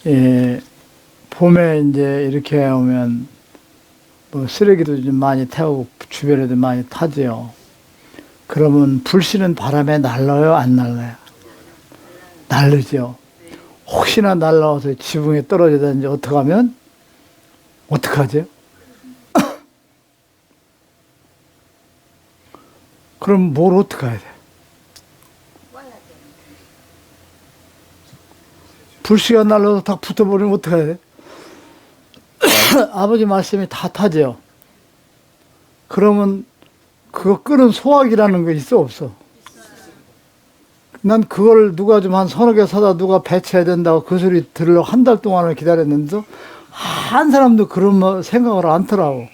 예, 봄에 이제 이렇게 오면 뭐 쓰레기도 좀 많이 태우고 주변에도 많이 타지요. 그러면 불씨는 바람에 날라요, 안 날라요? 날르죠. 혹시나 날라와서 지붕에 떨어지든지 어떡하면? 어떡하죠? 그럼 뭘 어떡해야 돼? 불씨가 날라서 딱 붙어버리면 어떡해야 돼? 아버지 말씀이 다 타죠. 그러면 그거 끄는 소화기라는 거 있어, 없어? 난 그걸 누가 좀 한 서너 개 사다 누가 배치해야 된다고 그 소리 들으려고 한 달 동안을 기다렸는데 한 사람도 그런 생각을 않더라고.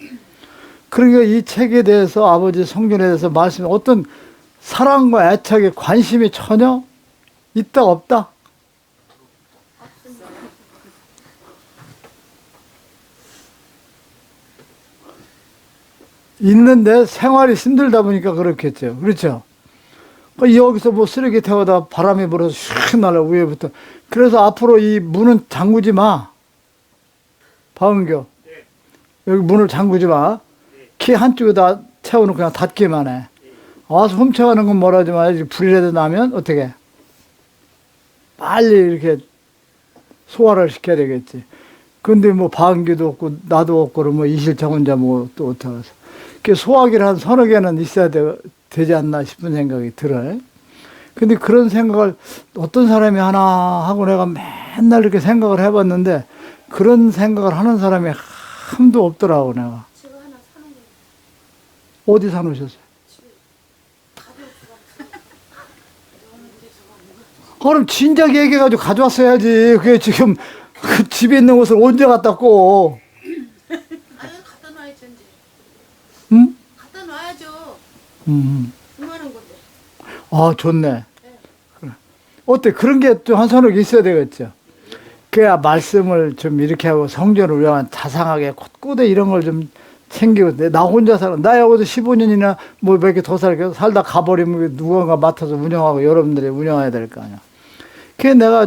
그러니까 이 책에 대해서 아버지 성경에 대해서 말씀 어떤 사랑과 애착에 관심이 전혀 있다 없다? 있는데 생활이 힘들다 보니까 그렇겠죠. 그렇죠? 여기서 뭐 쓰레기 태워다 바람이 불어서 슉 날라 위에부터. 그래서 앞으로 이 문은 잠그지 마. 박은교. 여기 문을 잠그지 마. 키 한쪽에다 채워놓고 그냥 닫기만 해. 와서 훔쳐가는 건 뭐라지 말지. 불이라도 나면 어떻게? 빨리 이렇게 소화를 시켜야 되겠지. 근데 뭐 박은규도 없고 나도 없고 그러면 이실장 혼자 뭐 또 어떡하서. 그 소화기를 한 서너 개는 있어야 되지 않나 싶은 생각이 들어요. 근데 그런 생각을 어떤 사람이 하나 하고 내가 맨날 이렇게 생각을 해봤는데 그런 생각을 하는 사람이 한도 없더라고, 내가. 제가 하나 사는 거. 어디 사놓으셨어요? 그럼 진작 얘기해가지고 가져왔어야지. 그게 지금 그 집에 있는 옷을 언제 갖다 꽂어? 아유, 갖다 놔야죠, 이제. 응? 갖다 놔야죠. 그만한 건데. 아, 좋네. 네. 그래. 어때? 그런 게 좀 한 서너 개 있어야 되겠죠. 그래야 말씀을 좀 이렇게 하고 성전을 위한 자상하게 곳곳에 이런 걸 좀 챙기고, 나 혼자 사는, 나 여기서 15년이나 뭐 몇 개 더 살다 가버리면 누군가 맡아서 운영하고 여러분들이 운영해야 될 거 아니야. 그래 내가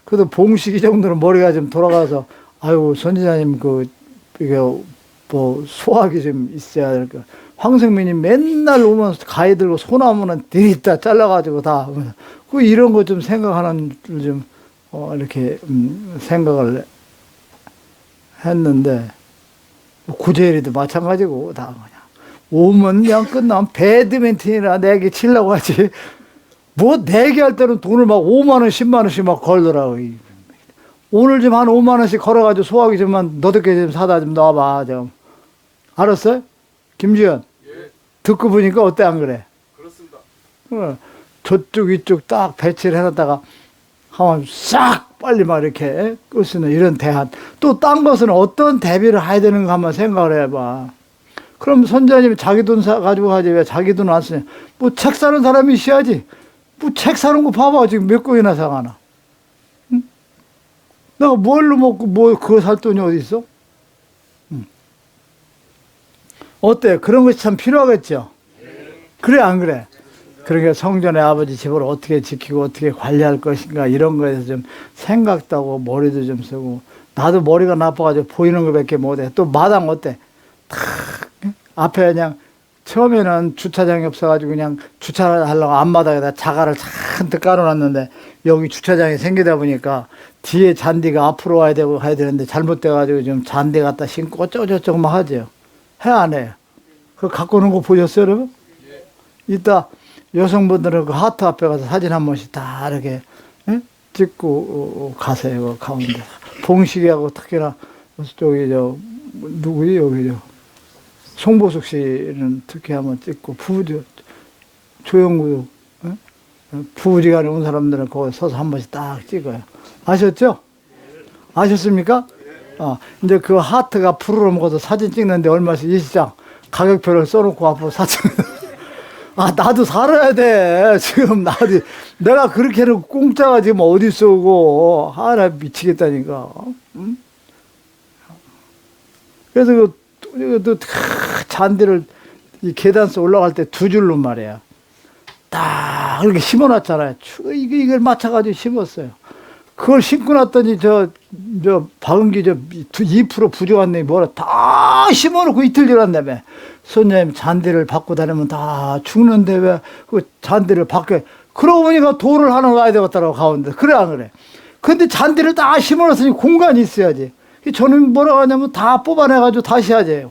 그래도 봉식이 정도는 머리가 좀 돌아가서, 아유, 선지자님, 이게 뭐 소화기 좀 있어야 될 거. 황성민이 맨날 오면서 가위 들고 소나무는 디리다 잘라가지고 다. 이런 거 좀 생각하는 좀, 이렇게, 생각을 했는데, 구제일이도 마찬가지고, 다 그냥. 오면 그냥 끝나면 배드민턴이나 내기 치려고 하지. 뭐 내기 할 때는 돈을 막 5만원, 10만원씩 막 걸더라고. 오늘 좀 한 5만원씩 걸어가지고 소화기 좀만 너댓 개 좀 사다 좀 놔봐. 좀. 알았어요? 김지현. 예. 듣고 보니까 어때, 안 그래? 그렇습니다. 저쪽, 이쪽 딱 배치를 해놨다가 하면 싹 빨리 막 이렇게 끌 수 있는 이런 대안. 또 딴 것은 어떤 대비를 해야 되는가 한번 생각을 해봐. 그럼 선자님이 자기 돈 가지고 하지 왜 자기 돈 안 쓰냐? 뭐 책 사는 사람이 있어야지. 뭐 책 사는 거 봐봐. 지금 몇 권이나 사가나. 응? 내가 뭘로 먹고 뭐 그거 살 돈이 어디 있어? 응. 어때? 그런 것이 참 필요하겠죠? 그래, 안 그래? 그러니까 성전의 아버지 집을 어떻게 지키고 어떻게 관리할 것인가 이런 거에서 좀 생각도 하고 머리도 좀 쓰고 나도 머리가 나빠가지고 보이는 것밖에 못해. 또 마당 어때? 탁 앞에 그냥 처음에는 주차장이 없어가지고 그냥 주차하려고 앞마당에다 자갈을 잔뜩 깔아놨는데 여기 주차장이 생기다 보니까 뒤에 잔디가 앞으로 와야 되고 해야 되는데 잘못돼가지고 좀 잔디 갖다 신고 어쩌고저쩌고 막 하죠. 해 안 해요? 그거 갖고 오는 거 보셨어요, 여러분? 이따 여성분들은 그 하트 앞에 가서 사진 한 번씩 다 이렇게 찍고 가세요. 그 가운데 봉식이하고 특히나 저기 누구지 여기 송보숙 씨는 특히 한번 찍고 조영구 부부지간에 온 사람들은 거기 서서 한 번씩 딱 찍어요. 아셨죠? 아셨습니까? 이제 그 하트가 푸르르 먹어서 사진 찍는데 얼마씩 이 시장 가격표를 써놓고 앞으로 사진. 나도 살아야 돼. 지금 내가 그렇게 해놓고 공짜가 지금 어디 쓰고. 나 미치겠다니까. 응? 그래서 잔디를 이 계단서 올라갈 때 두 줄로 말이야. 딱 이렇게 심어놨잖아요. 이걸 맞춰가지고 심었어요. 그걸 심고 났더니 저 박은기 저 2% 부족한 놈이 뭐라 다 심어놓고 이틀 지났다며. 손님 잔디를 받고 다니면 다 죽는데 왜 그 잔디를 밖에, 그러고 보니까 돌을 하나 놔야 되겠더라고 가운데. 그래 안 그래? 근데 잔디를 다 심어놨으니 공간이 있어야지. 저는 뭐라고 하냐면 다 뽑아내가지고 다시 하재요.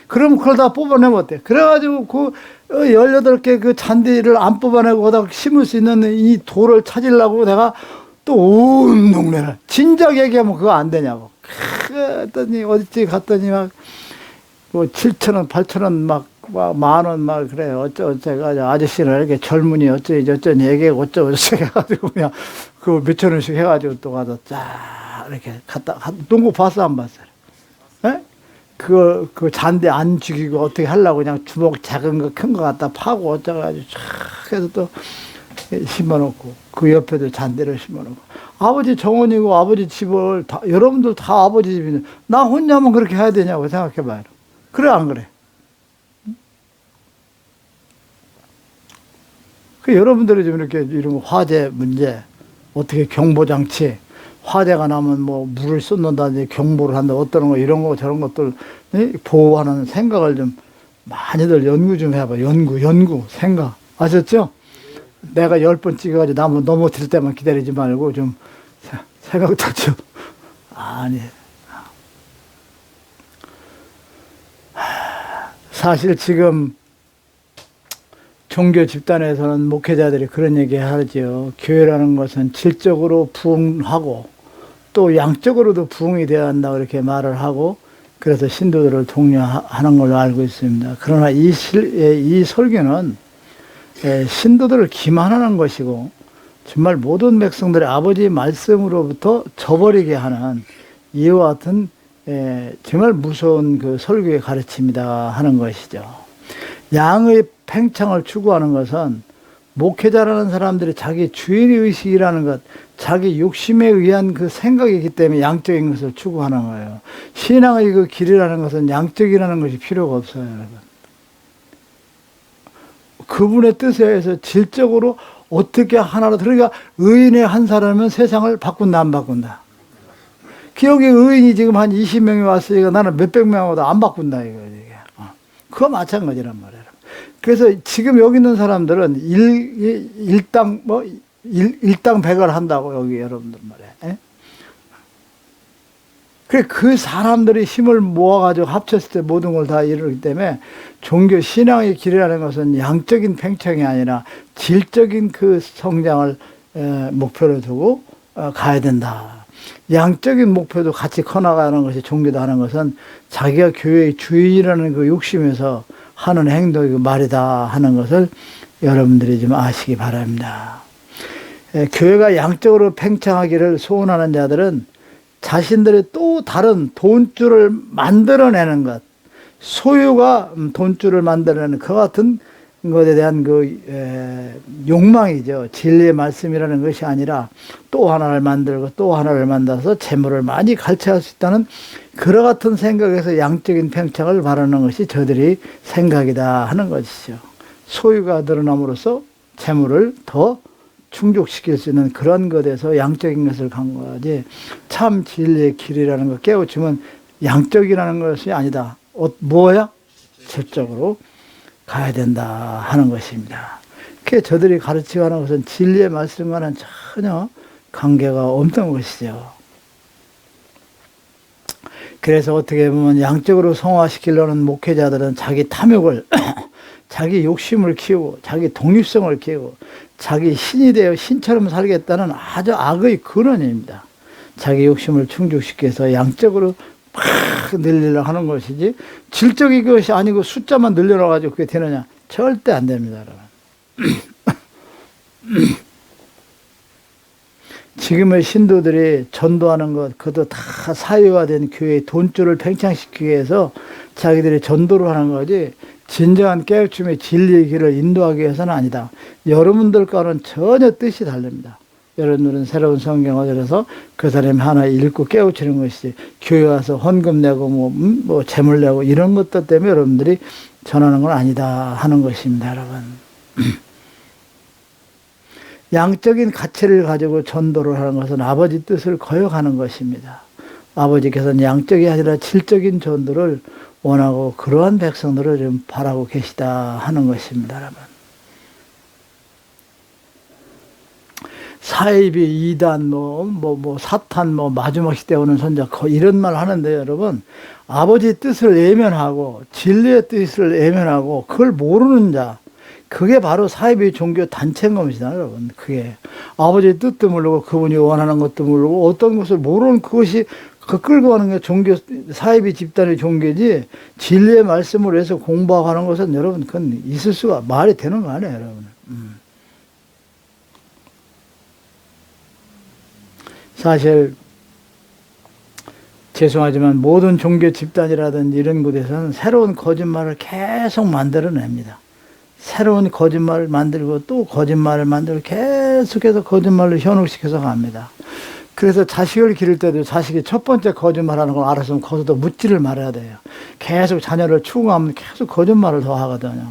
그럼 그걸 다 뽑아내면 어때? 그래가지고 그 18개 그 잔디를 안 뽑아내고 거기다 심을 수 있는 이 돌을 찾으려고 내가 또 온 동네를 진작 얘기하면 그거 안 되냐고. 그랬더니 어디 갔더니 막 뭐 7,000원, 8,000원 막 10,000원 막 그래. 어쩌고저쩌고 아저씨는 이렇게 젊은이 어쩌니 저쩌니 얘기하고 어쩌고저쩌고 해가지고 그냥 그 몇천 원씩 해가지고 또 가서 쫙 이렇게 농구 봤어 안 봤어? 에? 그 잔디 안 죽이고 어떻게 하려고 그냥 주먹 작은 거 큰 거 갖다 파고 어쩌고가지고 쫙 해서 또 심어놓고 그 옆에도 잔디를 심어놓고 아버지 정원이고 아버지 집을 다 여러분들 다 아버지 집인데 나 혼자만 그렇게 해야 되냐고 생각해봐요. 그래 안 그래? 그 여러분들이 좀 이렇게 이런 화재 문제 어떻게 경보장치 화재가 나면 뭐 물을 쏟는다든지 경보를 한다 어떤 거 이런 거 저런 것들 보호하는 생각을 좀 많이들 연구 좀 해봐. 연구 생각 아셨죠? 내가 10번 찍어가지고 나무 넘어질 때만 기다리지 말고 좀 생각도 좀 아니 사실 지금 종교 집단에서는 목회자들이 그런 얘기 하죠. 교회라는 것은 질적으로 부흥하고 또 양적으로도 부흥이 되어야 한다 그렇게 말을 하고 그래서 신도들을 독려하는 걸로 알고 있습니다. 그러나 이 설교는 신도들을 기만하는 것이고 정말 모든 백성들의 아버지의 말씀으로부터 저버리게 하는 이와 같은 정말 무서운 그 설교의 가르침이다 하는 것이죠. 양의 팽창을 추구하는 것은 목회자라는 사람들이 자기 주인의식이라는 것, 자기 욕심에 의한 그 생각이기 때문에 양적인 것을 추구하는 거예요. 신앙의 그 길이라는 것은 양적이라는 것이 필요가 없어요, 여러분. 그분의 뜻에 의해서 질적으로 어떻게 하나로, 그러니까 의인의 한 사람은 세상을 바꾼다, 안 바꾼다. 여기 의인이 지금 한 20명이 왔으니까 나는 몇백 명하고도 안 바꾼다, 이거. 그거 마찬가지란 말이에요. 그래서 지금 여기 있는 사람들은 일당백을 한다고, 여기 여러분들 말이에요. 그 사람들이 힘을 모아가지고 합쳤을 때 모든 걸 다 이루기 때문에 종교 신앙의 길이라는 것은 양적인 팽창이 아니라 질적인 그 성장을 목표로 두고 가야 된다. 양적인 목표도 같이 커나가는 것이 종교도 하는 것은 자기가 교회의 주인이라는 그 욕심에서 하는 행동이 그 말이다 하는 것을 여러분들이 좀 아시기 바랍니다. 교회가 양적으로 팽창하기를 소원하는 자들은 자신들의 또 다른 돈줄을 만들어내는 것, 소유가 돈줄을 만들어내는 그 같은 것에 대한 그 욕망이죠. 진리의 말씀이라는 것이 아니라 또 하나를 만들고 또 하나를 만들어서 재물을 많이 갈취할 수 있다는 그와 같은 생각에서 양적인 팽창을 바라는 것이 저들이 생각이다 하는 것이죠. 소유가 늘어남으로써 재물을 더 충족시킬 수 있는 그런 것에서 양적인 것을 간 거지 참 진리의 길이라는 걸 깨우치면 양적이라는 것이 아니다. 뭐야? 질적으로 가야 된다 하는 것입니다. 그게 저들이 가르치고 하는 것은 진리의 말씀과는 전혀 관계가 없는 것이죠. 그래서 어떻게 보면 양적으로 성화시키려는 목회자들은 자기 탐욕을 자기 욕심을 키우고 자기 독립성을 키우고 자기 신이 되어 신처럼 살겠다는 아주 악의 근원입니다. 자기 욕심을 충족시켜서 양적으로 막 늘리려고 하는 것이지 질적인 것이 아니고 숫자만 늘려놔가지고 그게 되느냐? 절대 안 됩니다, 여러분. 지금의 신도들이 전도하는 것, 그것도 다 사유화된 교회의 돈줄을 팽창시키기 위해서 자기들이 전도를 하는 거지 진정한 깨우침의 진리의 길을 인도하기 위해서는 아니다. 여러분들과는 전혀 뜻이 다릅니다. 여러분들은 새로운 성경을 들어서 그 사람이 하나 읽고 깨우치는 것이지 교회 와서 헌금 내고 뭐 재물 내고 이런 것들 때문에 여러분들이 전하는 건 아니다 하는 것입니다, 여러분. 양적인 가치를 가지고 전도를 하는 것은 아버지 뜻을 거역하는 것입니다. 아버지께서는 양적이 아니라 질적인 존들을 원하고 그러한 백성들을 좀 바라고 계시다 하는 것입니다, 여러분. 사이비, 이단, 사탄, 마주먹시 때오는 손자, 이런 말 하는데, 여러분, 아버지 뜻을 외면하고, 진리의 뜻을 외면하고, 그걸 모르는 자, 그게 바로 사이비 종교 단체인 겁니다, 여러분. 그게. 아버지의 뜻도 모르고, 그분이 원하는 것도 모르고, 어떤 것을 모르는 그것이, 끌고 가는 게 종교, 사이비 집단의 종교지, 진리의 말씀을 해서 공부하고 하는 것은 여러분, 그건 있을 수가, 말이 되는 거 아니에요, 여러분. 사실 죄송하지만 모든 종교 집단이라든지 이런 곳에서는 새로운 거짓말을 계속 만들어냅니다. 새로운 거짓말을 만들고 또 거짓말을 만들고 계속해서 거짓말을 현혹시켜서 갑니다. 그래서 자식을 기를 때도 자식이 첫 번째 거짓말하는 걸 알았으면 거기서 묻지를 말아야 돼요. 계속 자녀를 추구하면 계속 거짓말을 더 하거든요.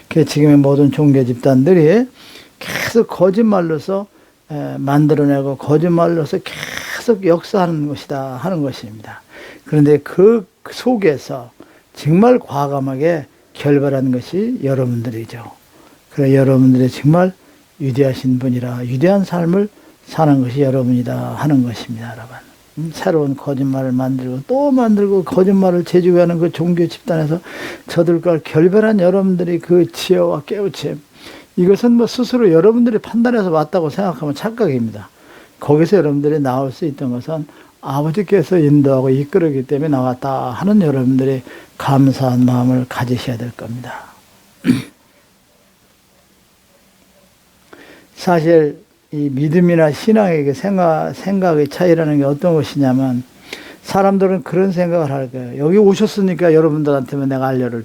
그래서 지금의 모든 종교 집단들이 계속 거짓말로서 만들어내고 거짓말로서 계속 역사하는 것이다 하는 것입니다. 그런데 그 속에서 정말 과감하게 결별한 것이 여러분들이죠. 그래 여러분들이 정말 위대하신 분이라 위대한 삶을 사는 것이 여러분이다 하는 것입니다, 여러분. 새로운 거짓말을 만들고 또 만들고 거짓말을 제주하는 그 종교 집단에서 저들과 결별한 여러분들이 그 지혜와 깨우침, 이것은 스스로 여러분들이 판단해서 왔다고 생각하면 착각입니다. 거기서 여러분들이 나올 수 있던 것은 아버지께서 인도하고 이끌었기 때문에 나왔다 하는 여러분들이 감사한 마음을 가지셔야 될 겁니다. 사실 이 믿음이나 신앙의 생각의 차이라는 게 어떤 것이냐면 사람들은 그런 생각을 할 거예요. 여기 오셨으니까 여러분들한테만 내가 알려를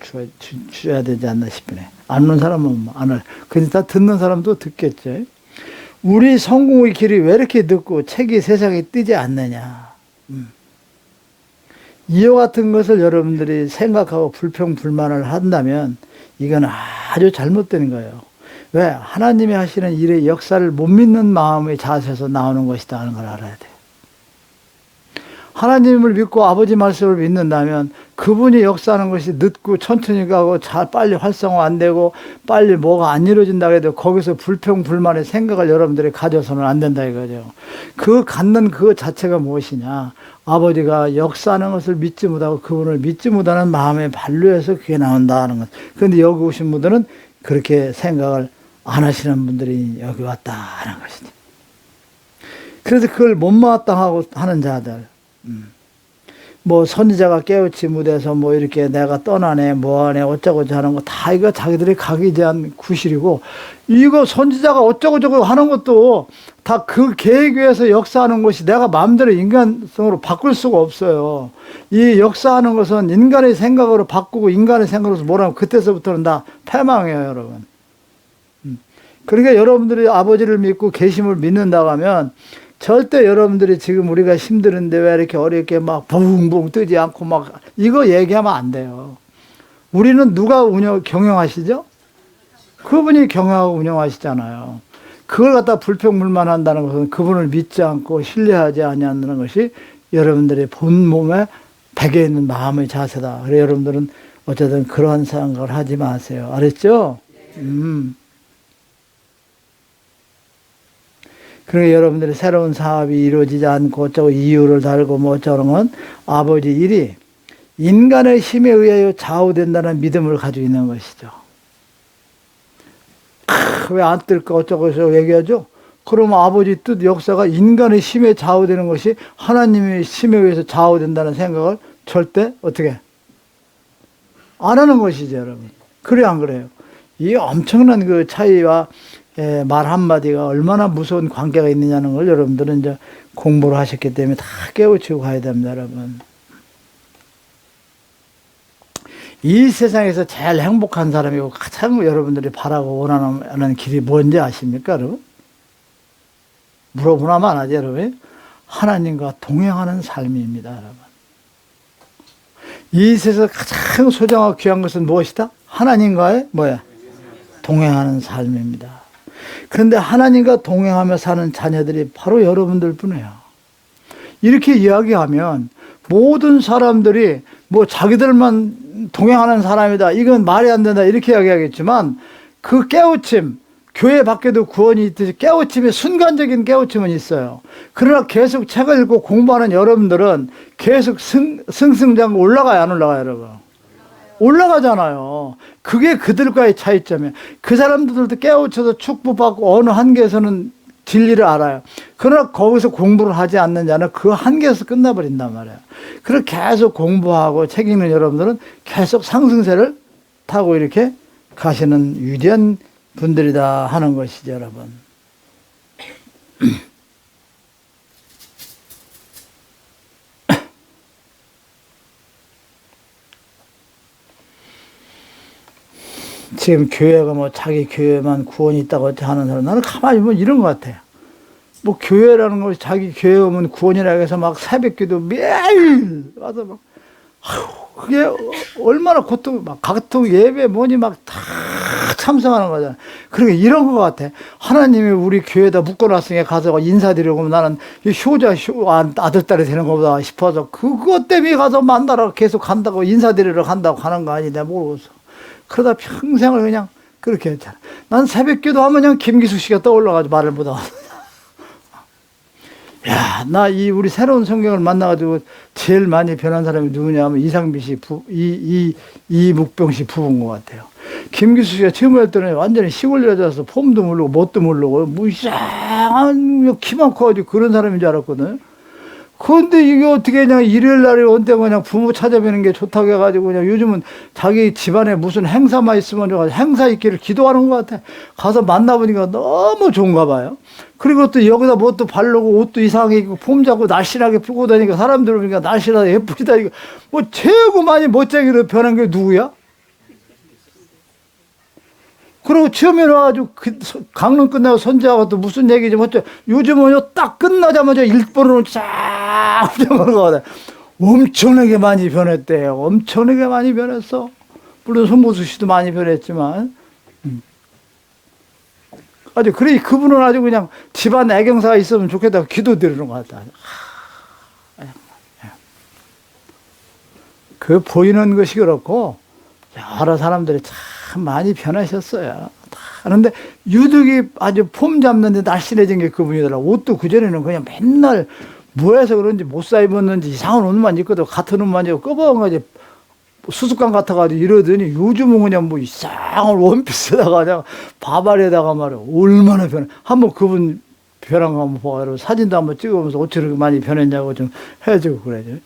줘야 되지 않나 싶으네. 안 오는 사람은 안 할. 그러니까 듣는 사람도 듣겠죠. 우리 성공의 길이 왜 이렇게 늦고 책이 세상에 뜨지 않느냐. 이와 같은 것을 여러분들이 생각하고 불평불만을 한다면 이건 아주 잘못된 거예요. 왜? 하나님이 하시는 일의 역사를 못 믿는 마음의 자세에서 나오는 것이다 하는 걸 알아야 돼요. 하나님을 믿고 아버지 말씀을 믿는다면 그분이 역사하는 것이 늦고 천천히 가고 빨리 활성화 안 되고 빨리 뭐가 안 이루어진다고 해도 거기서 불평불만의 생각을 여러분들이 가져서는 안 된다 이거죠. 그 갖는 그 자체가 무엇이냐. 아버지가 역사하는 것을 믿지 못하고 그분을 믿지 못하는 마음의 반류에서 그게 나온다는 것. 그런데 여기 오신 분들은 그렇게 생각을 안 하시는 분들이 여기 왔다 하는 것이죠. 그래서 그걸 못마땅하고 하는 자들, 선지자가 깨우치 못해서 이렇게 내가 떠나네 뭐하네 어쩌고저쩌고 하는 거 다 이거 자기들이 가기 대한 구실이고, 이거 선지자가 어쩌고저쩌고 하는 것도 다 그 계획 위에서 역사하는 것이 내가 마음대로 인간성으로 바꿀 수가 없어요. 이 역사하는 것은 인간의 생각으로 바꾸고 인간의 생각으로서 뭐라면 그때서부터는 다 패망해요, 여러분. 그러니까 여러분들이 아버지를 믿고 계심을 믿는다고 하면 절대 여러분들이 지금 우리가 힘드는데 왜 이렇게 어렵게 막 붕붕 뜨지 않고 이거 얘기하면 안 돼요. 우리는 누가 경영하시죠? 그분이 경영하고 운영하시잖아요. 그걸 갖다 불평불만 한다는 것은 그분을 믿지 않고 신뢰하지 아니하는 것이 여러분들의 본 몸에 배겨 있는 마음의 자세다. 그래서 여러분들은 어쨌든 그러한 생각을 하지 마세요. 알았죠? 그러니까 여러분들이 새로운 사업이 이루어지지 않고 어쩌고 이유를 달고 어쩌는 건 아버지 일이 인간의 힘에 의하여 좌우된다는 믿음을 가지고 있는 것이죠. 왜 안 뜰까 어쩌고 저쩌고 얘기하죠? 그러면 아버지 뜻 역사가 인간의 힘에 좌우되는 것이 하나님의 힘에 의해서 좌우된다는 생각을 절대 어떻게 안 하는 것이죠, 여러분. 그래요, 안 그래요? 이 엄청난 그 차이와 말 한마디가 얼마나 무서운 관계가 있느냐는 걸 여러분들은 이제 공부를 하셨기 때문에 다 깨우치고 가야 됩니다, 여러분. 이 세상에서 제일 행복한 사람이고 가장 여러분들이 바라고 원하는 길이 뭔지 아십니까, 여러분? 물어보나면 안 하죠, 여러분? 하나님과 동행하는 삶입니다, 여러분. 이 세상에서 가장 소중하고 귀한 것은 무엇이다? 하나님과의 동행하는 삶입니다. 그런데 하나님과 동행하며 사는 자녀들이 바로 여러분들 뿐이에요. 이렇게 이야기하면 모든 사람들이 뭐 자기들만 동행하는 사람이다. 이건 말이 안 된다. 이렇게 이야기하겠지만 그 깨우침, 교회 밖에도 구원이 있듯이 깨우침이 순간적인 깨우침은 있어요. 그러나 계속 책을 읽고 공부하는 여러분들은 계속 승승장 올라가요, 안 올라가요, 여러분? 올라가잖아요. 그게 그들과의 차이점이에요. 그 사람들도 깨우쳐서 축복받고 어느 한계에서는 진리를 알아요. 그러나 거기서 공부를 하지 않는 자는 그 한계에서 끝나버린단 말이에요. 그래서 계속 공부하고 책 읽는 여러분들은 계속 상승세를 타고 이렇게 가시는 위대한 분들이다 하는 것이죠, 여러분. 지금 교회가 뭐 자기 교회만 구원이 있다고 하는 사람, 나는 가만히 보면 이런 것 같아요. 뭐 교회라는 것이 자기 교회 오면 구원이라고 해서 막 새벽기도 매일 와서 막, 그게 얼마나 고통, 막 각종 예배 뭐니 막 다 참석하는 거잖아. 그러니까 이런 것 같아. 하나님이 우리 교회에다 묶어놨으니까 가서 인사드리고 나는 효자, 아들딸이 되는 것보다 싶어서 그것 때문에 가서 만나러 계속 간다고 인사드리러 간다고 하는 거 아니, 내가 모르겠어. 그러다 평생을 그냥 그렇게 했잖아. 난 새벽기도 하면 그냥 김기숙 씨가 떠올라가지고 말을 못하고. 야, 나 우리 새로운 성경을 만나가지고 제일 많이 변한 사람이 누구냐 하면 이상비 씨, 이묵병 씨 부부인 것 같아요. 김기숙 씨가 처음 할 때는 완전히 시골 여자라서 폼도 모르고 뭣도 모르고 뭐 이상한 키만 커가지고 그런 사람인 줄 알았거든. 그런데 이게 어떻게 그냥 일요일 날에 온때 그냥 부모 찾아뵈는 게 좋다고 해가지고 그냥 요즘은 자기 집안에 무슨 행사만 있으면 행사 있기를 기도하는 것 같아. 가서 만나보니까 너무 좋은가 봐요. 그리고 또 여기다 뭣도 바르고 옷도 이상하게 입고 폼 잡고 날씬하게 푸고 다니니까 사람들 보니까 날씬하게 예쁘다. 이거 뭐 최고 많이 멋쟁이로 변한 게 누구야? 그리고 처음에 와가지고 강릉 끝나고 선지하고 또 무슨 얘기지 뭐 요즘은 딱 끝나자마자 일본으로 쫙 훌륭한 거 같아. 엄청나게 많이 변했대요. 엄청나게 많이 변했어. 물론 손보수 씨도 많이 변했지만. 아주 그래 그분은 아주 그냥 집안 애경사가 있으면 좋겠다고 기도드리는 것 같다. 그 보이는 것이 그렇고 여러 사람들이 참 많이 변하셨어요. 그런데 유독이 아주 폼 잡는데 날씬해진 게 그분이더라. 옷도 그전에는 그냥 맨날 뭐 해서 그런지 못 사 입었는지 이상한 옷만 입거든. 같은 옷만 입고 꺼벙하지 수수깡 같아가지고 이러더니 요즘은 그냥 뭐 이상한 원피스에다가 그냥 바바리에다가 말이야. 얼마나 변해. 한번 그분 변한 거 한번 보고 사진도 한번 찍어보면서 어떻게 그렇게 많이 변했냐고 좀 해주고 그래야죠.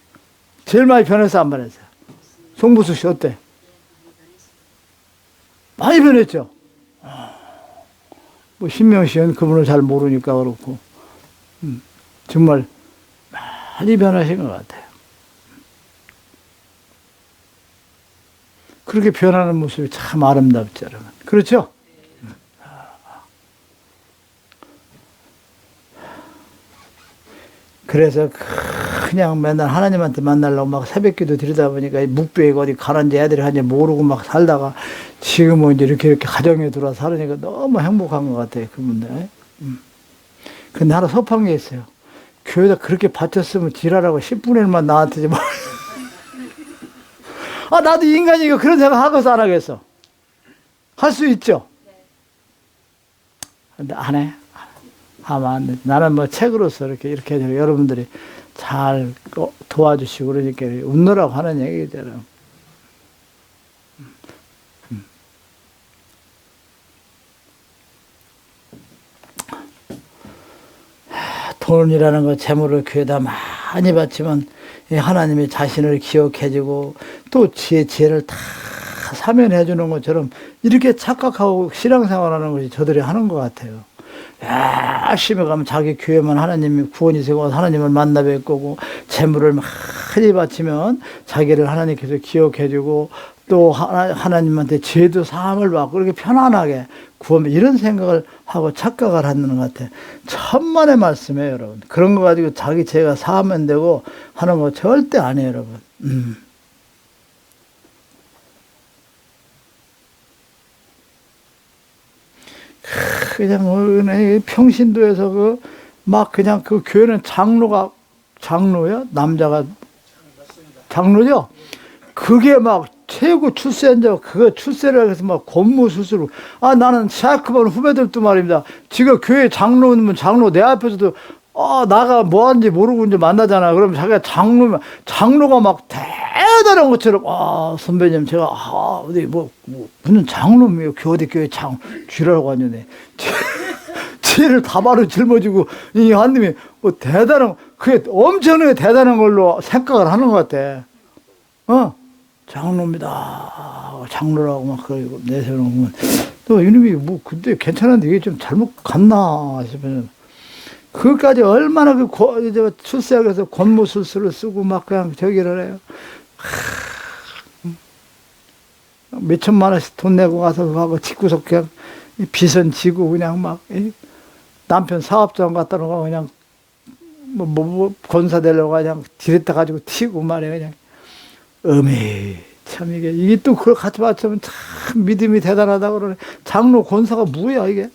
제일 많이 변했어, 안 변했어요? 송부수 씨 어때? 많이 변했죠? 뭐 신명 씨는 그분을 잘 모르니까 그렇고 정말 많이 변하신 것 같아요. 그렇게 변하는 모습이 참 아름답죠, 여러분. 그렇죠? 그래서 그냥 맨날 하나님한테 만나려고 막 새벽기도 드리다 보니까 묵비에 어디 가는지 애들이 하는지 모르고 막 살다가 지금은 이제 이렇게 가정에 들어와 살으니까 너무 행복한 것 같아요, 그분들. 근데 하나 섭한 게 있어요. 교회에다 그렇게 바쳤으면 지랄하고 10분의 1만 나한테 좀. 아, 나도 인간이니까 그런 생각 하고서 안 하겠어. 할 수 있죠? 근데 안 해. 하면 안 돼. 나는 뭐 책으로서 이렇게 여러분들이 잘 도와주시고 그러니까 웃느라고 하는 얘기잖아요. 돈이라는 거 재물을 교회에다 많이 바치면 하나님이 자신을 기억해주고 또 지혜를 다 사면해 주는 것처럼 이렇게 착각하고 신앙생활하는 것이 저들이 하는 것 같아요. 열심히 가면 자기 교회만 하나님이 구원이 되고 하나님을 만나 뵐 거고 재물을 많이 바치면 자기를 하나님께서 기억해주고 또 하나님한테 죄도 사함을 받고 그렇게 편안하게 구원 이런 생각을 하고 착각을 하는 것 같아요. 천만의 말씀이에요, 여러분. 그런 거 가지고 자기 죄가 사하면 되고 하는 거 절대 아니에요, 여러분. 그냥 평신도에서 막 그냥 그 교회는 장로야? 남자가 장로죠? 그게 막 최고 출세한자 그거 출세를 해서 막 권무술수로 나는 시작해본 후배들도 말입니다. 지금 교회 장로면 장로 내 앞에서도 나가 뭐 하는지 모르고 이제 만나잖아. 그러면 자기가 장로가 막 대단한 것처럼 선배님 제가 어디 무슨 장로며 어디 교회 쥐라고 하냐네. 지를 다바로 짊어지고 이 한님이 뭐 대단한 그게 엄청나게 대단한 걸로 생각을 하는 것 같아. 장로입니다. 장로라고 막 그러고 내세우는 또 이놈이 뭐 근데 괜찮은데 이게 좀 잘못 갔나 싶으면 그것까지 얼마나 출세하게서 권모술수를 쓰고 막 그냥 저기를 해요. 몇 천만 원씩 돈 내고 가서 그거 하고 집구석 그냥 빚은 지고 그냥 막 남편 사업장 갖다 놓고 그냥 뭐 권사 되려고 그냥 디레타 가지고 튀고 말이야 그냥. 참 이게 또 그걸 같이 맞추면 참 믿음이 대단하다 그러네. 장로 권사가 뭐야 이게?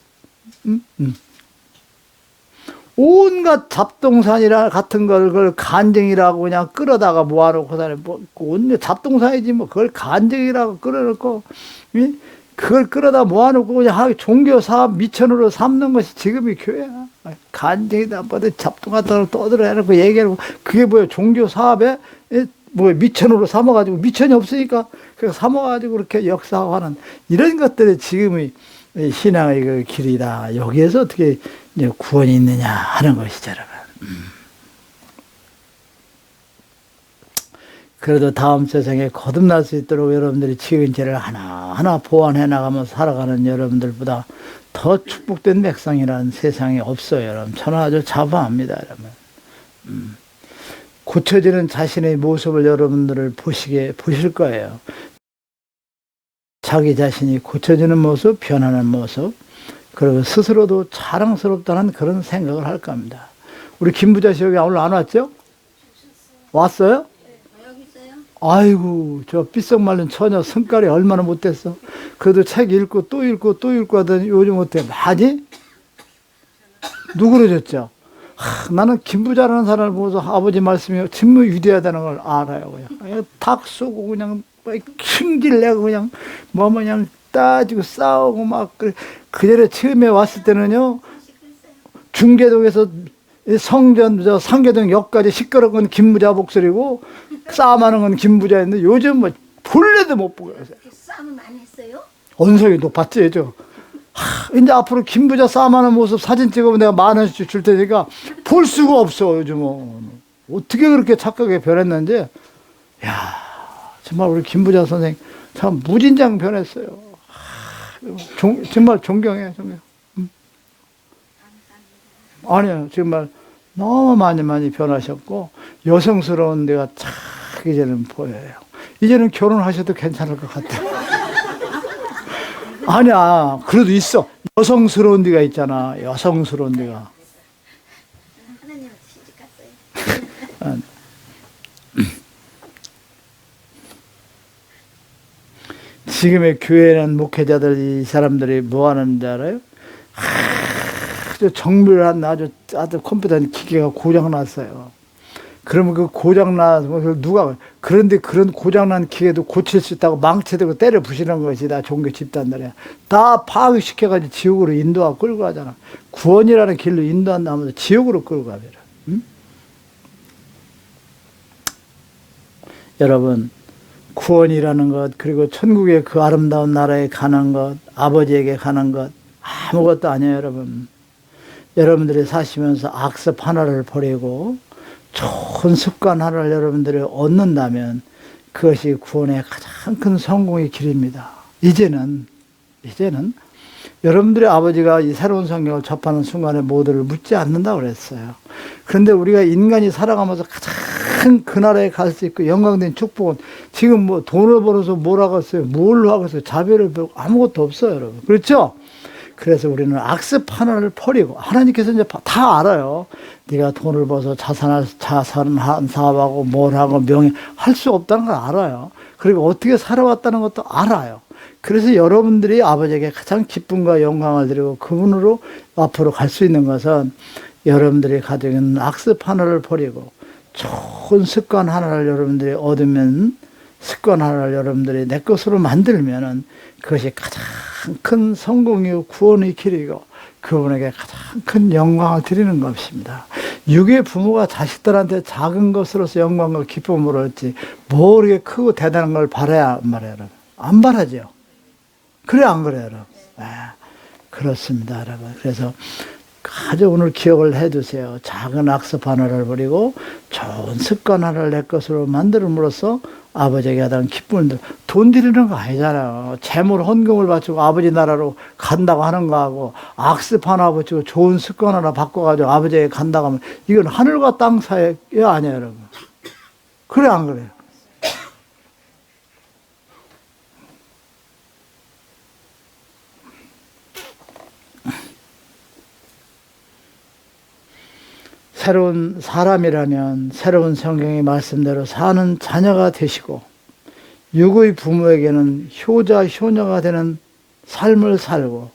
온갖 잡동산이라 같은 걸 그걸 간증이라고 그냥 끌어다가 모아놓고 다니 온 잡동산이지 뭐 그걸 간증이라고 끌어놓고 그걸 끌어다 모아놓고 그냥 종교 사업 미천으로 삼는 것이 지금의 교회야. 간증이다 뭐 잡동 같은 걸 떠들어 해놓고 얘기하고 그게 뭐야 종교 사업에 뭐 미천으로 삼아가지고 미천이 없으니까 그래서 삼아가지고 그렇게 역사하는 이런 것들이 지금의 신앙의 그 길이다. 여기에서 어떻게 이제 구원이 있느냐 하는 것이죠, 여러분. 그래도 다음 세상에 거듭날 수 있도록 여러분들이 지은 죄를 하나하나 보완해 나가면서 살아가는 여러분들보다 더 축복된 백성이라는 세상에 없어요, 여러분. 저는 아주 자부합니다, 여러분. 고쳐지는 자신의 모습을 여러분들을 보실 거예요. 자기 자신이 고쳐지는 모습, 변하는 모습, 그리고 스스로도 자랑스럽다는 그런 생각을 할 겁니다. 우리 김부자 씨 여기 오늘 안 왔죠? 왔어요? 네, 여기 있어요. 아이고, 저 삐썩 말린 처녀 성깔이 얼마나 못됐어. 그래도 책 읽고 또 읽고 또 읽고 하더니 요즘 어때? 많이? 누그러졌죠? 나는 김부자라는 사람을 보면서 아버지 말씀이 정말 위대하다는 걸 알아요. 그냥 닭 쏘고 그냥 킹질 내고 그냥 그냥 따지고 싸우고 막 그 전에 처음에 왔을 때는요 중계동에서 성전 상계동 역까지 시끄러운 건 김부자 목소리고 싸움하는 건 김부자였는데 요즘 뭐 본래도 못 보고 있어요. 싸움을 많이 했어요? 언성이 높았지 저. 이제 앞으로 김부자 싸움하는 모습 사진 찍으면 내가 10,000원씩 줄 테니까 볼 수가 없어 요즘은. 어떻게 그렇게 착하게 변했는지. 야 정말 우리 김부자 선생 참 무진장 변했어요. 정말 존경해 존경. 아니요 정말 너무 많이 변하셨고 여성스러운 데가 착 이제는 보여요. 이제는 결혼하셔도 괜찮을 것 같아요. 아니야 그래도 있어. 여성스러운 데가 있잖아. 여성스러운 데가. 하나님한테 시집 갔어요. 지금의 교회는 목회자들 이 사람들이 뭐 하는지 알아요? 아주 정밀한 아주 컴퓨터 기계가 고장났어요. 그러면 그 고장나서 누가 그런데 그런 고장난 기계도 고칠 수 있다고 망치대고 때려 부시는 것이 다 종교 집단들이야. 다 파악시켜가지고 지옥으로 인도하고 끌고 가잖아. 구원이라는 길로 인도한다면서 지옥으로 끌고 가버려. 응? 여러분 구원이라는 것 그리고 천국의 그 아름다운 나라에 가는 것 아버지에게 가는 것 아무것도 아니에요 여러분. 여러분들이 사시면서 악습 하나를 버리고 좋은 습관 하나를 여러분들이 얻는다면 그것이 구원의 가장 큰 성공의 길입니다. 이제는 여러분들의 아버지가 이 새로운 성경을 접하는 순간에 모두를 묻지 않는다고 그랬어요. 그런데 우리가 인간이 살아가면서 가장 그 나라에 갈 수 있고 영광된 축복은 지금 뭐 돈을 벌어서 뭘 하겠어요? 뭘 하겠어요? 자비를 배우고 아무것도 없어요, 여러분. 그렇죠? 그래서 우리는 악습 하나를 버리고 하나님께서 이제 다 알아요. 네가 돈을 벌어서 자산 사업하고 뭘 하고 명예 할 수 없다는 걸 알아요. 그리고 어떻게 살아왔다는 것도 알아요. 그래서 여러분들이 아버지에게 가장 기쁨과 영광을 드리고 그분으로 앞으로 갈 수 있는 것은 여러분들이 가지고 있는 악습 하나를 버리고 좋은 습관 하나를 여러분들이 얻으면, 습관 하나를 여러분들이 내 것으로 만들면은 그것이 가장 큰 성공이고 구원의 길이고 그분에게 가장 큰 영광을 드리는 것입니다. 육의 부모가 자식들한테 작은 것으로서 영광과 기쁨을 얻지 뭐 이렇게 크고 대단한 걸 바라야 말이에요, 여러분. 안 바라죠. 그래 안 그래요, 여러분? 네, 그렇습니다, 여러분. 그래서 아주 오늘 기억을 해두세요. 작은 악습 하나를 버리고 좋은 습관 하나를 내 것으로 만들음으로써 아버지에게 하던 기쁨을, 돈 드리는 거 아니잖아요. 재물 헌금을 바치고 아버지 나라로 간다고 하는 거하고 악습 하나 붙이고 좋은 습관 하나 바꿔가지고 아버지에게 간다고 하면 이건 하늘과 땅 사이 아니에요, 여러분. 그래 안 그래요? 새로운 사람이라면 새로운 성경의 말씀대로 사는 자녀가 되시고 육의 부모에게는 효자, 효녀가 되는 삶을 살고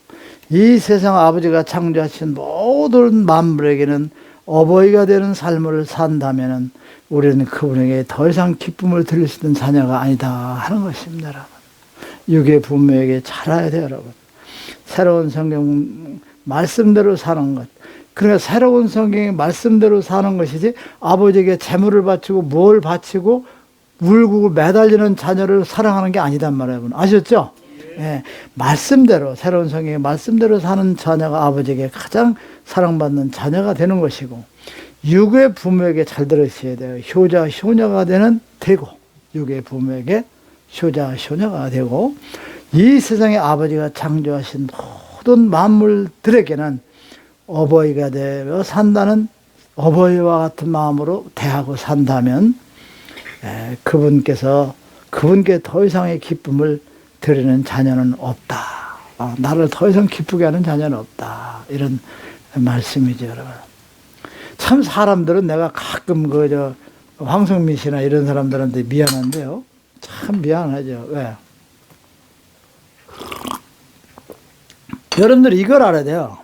이 세상 아버지가 창조하신 모든 만물에게는 어버이가 되는 삶을 산다면 우리는 그분에게 더 이상 기쁨을 드릴 수 있는 자녀가 아니다 하는 것입니다, 여러분. 육의 부모에게 잘해야 돼요, 여러분. 새로운 성경 말씀대로 사는 것. 그러니까 새로운 성경의 말씀대로 사는 것이지 아버지에게 재물을 바치고 뭘 바치고 물고 매달리는 자녀를 사랑하는 게 아니단 말이에요, 여러분. 아셨죠? 예, 말씀대로, 새로운 성경의 말씀대로 사는 자녀가 아버지에게 가장 사랑받는 자녀가 되는 것이고, 육의 부모에게 잘 들으셔야 돼요. 효자, 효녀가 되고, 육의 부모에게 효자, 효녀가 되고, 이 세상에 아버지가 창조하신 모든 만물들에게는 어버이가 되어 산다는, 어버이와 같은 마음으로 대하고 산다면 그분께 더 이상의 기쁨을 드리는 자녀는 없다. 나를 더 이상 기쁘게 하는 자녀는 없다. 이런 말씀이죠, 여러분. 참 사람들은 내가 가끔 황성민 씨나 이런 사람들한테 미안한데요. 참 미안하죠. 왜? 여러분들이 이걸 알아야 돼요.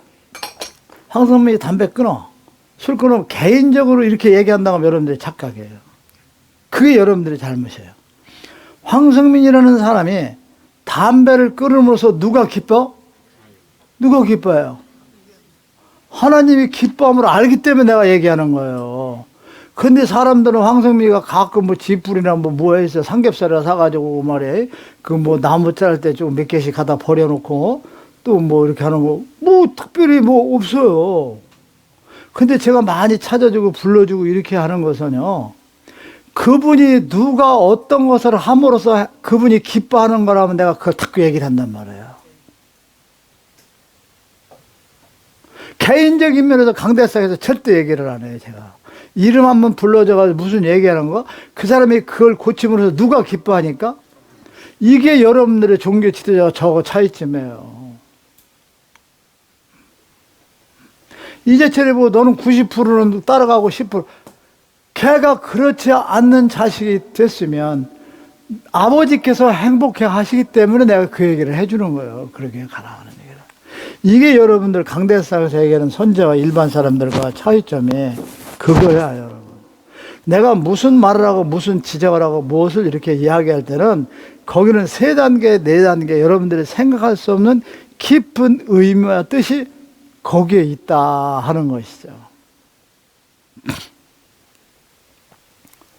황성민이 담배 끊어, 술 끊어, 개인적으로 이렇게 얘기한다고 하면 여러분들이 착각해요. 그게 여러분들의 잘못이에요. 황성민이라는 사람이 담배를 끊음으로써 누가 기뻐? 누가 기뻐요? 하나님이 기뻐함을 알기 때문에 내가 얘기하는 거예요. 근데 사람들은 황성민이가 가끔 지풀이나 뭐 해서 삼겹살이나 사가지고 말이에요. 나무 자를 때 좀 몇 개씩 갖다 버려놓고 또 이렇게 하는 거, 특별히 없어요. 근데 제가 많이 찾아주고 불러주고 이렇게 하는 것은요, 그분이 누가 어떤 것을 함으로써 그분이 기뻐하는 거라면 내가 그걸 자꾸 얘기를 한단 말이에요. 개인적인 면에서 강대상에서 절대 얘기를 안 해요, 제가. 이름 한번 불러줘가지고 무슨 얘기하는 거? 그 사람이 그걸 고침으로써 누가 기뻐하니까? 이게 여러분들의 종교 지도자와 저하고 차이점이에요. 이재철이 보고 너는 90%는 따라가고 10%. 걔가 그렇지 않는 자식이 됐으면 아버지께서 행복해 하시기 때문에 내가 그 얘기를 해주는 거예요. 그렇게 가라 하는 얘기를. 이게 여러분들 강대상에서 얘기하는 선제와 일반 사람들과 차이점이 그거야, 여러분. 내가 무슨 말을 하고 무슨 지적을 하고 무엇을 이렇게 이야기할 때는 거기는 3단계, 4단계 여러분들이 생각할 수 없는 깊은 의미와 뜻이 거기에 있다 하는 것이죠.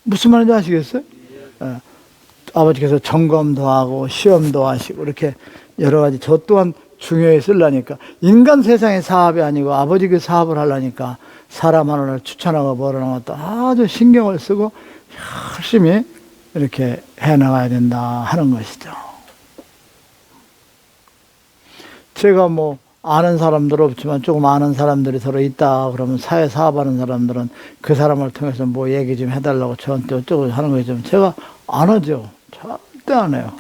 무슨 말인지 아시겠어요? 아버지께서 점검도 하고 시험도 하시고 이렇게 여러 가지 저 또한 중요히 쓰려니까 인간 세상의 사업이 아니고 아버지 그 사업을 하려니까 사람 하나를 추천하고 뭐라는 것도 아주 신경을 쓰고 열심히 이렇게 해나가야 된다 하는 것이죠. 제가 아는 사람들 없지만 조금 아는 사람들이 서로 있다 그러면 사회 사업하는 사람들은 그 사람을 통해서 얘기 좀 해달라고 저한테 어쩌고 하는 거죠. 제가 안 하죠. 절대 안 해요.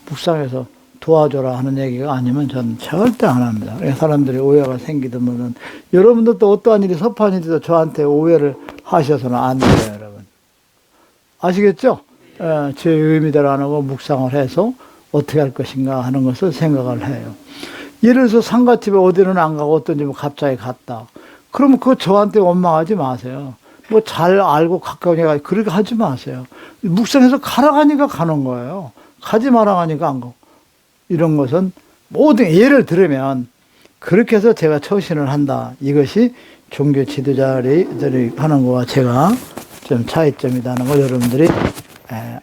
묵상해서 도와줘라 하는 얘기가 아니면 저는 절대 안 합니다. 사람들이 오해가 생기면 여러분들도 어떠한 일이 섭한 일이도 저한테 오해를 하셔서는 안 돼요, 여러분. 아시겠죠? 제 의미대로 안 하고 묵상을 해서 어떻게 할 것인가 하는 것을 생각을 해요. 예를 들어서 상가집에 어디는 안 가고 어떤 집에 갑자기 갔다. 그러면 그거 저한테 원망하지 마세요. 뭐 잘 알고 가까우니까 그렇게 하지 마세요. 묵상해서 가라 가니까 가는 거예요. 가지 마라 하니까 안 가고. 이런 것은 모든 예를 들으면 그렇게 해서 제가 처신을 한다. 이것이 종교 지도자들이 하는 거와 제가 좀 차이점이라는 걸 여러분들이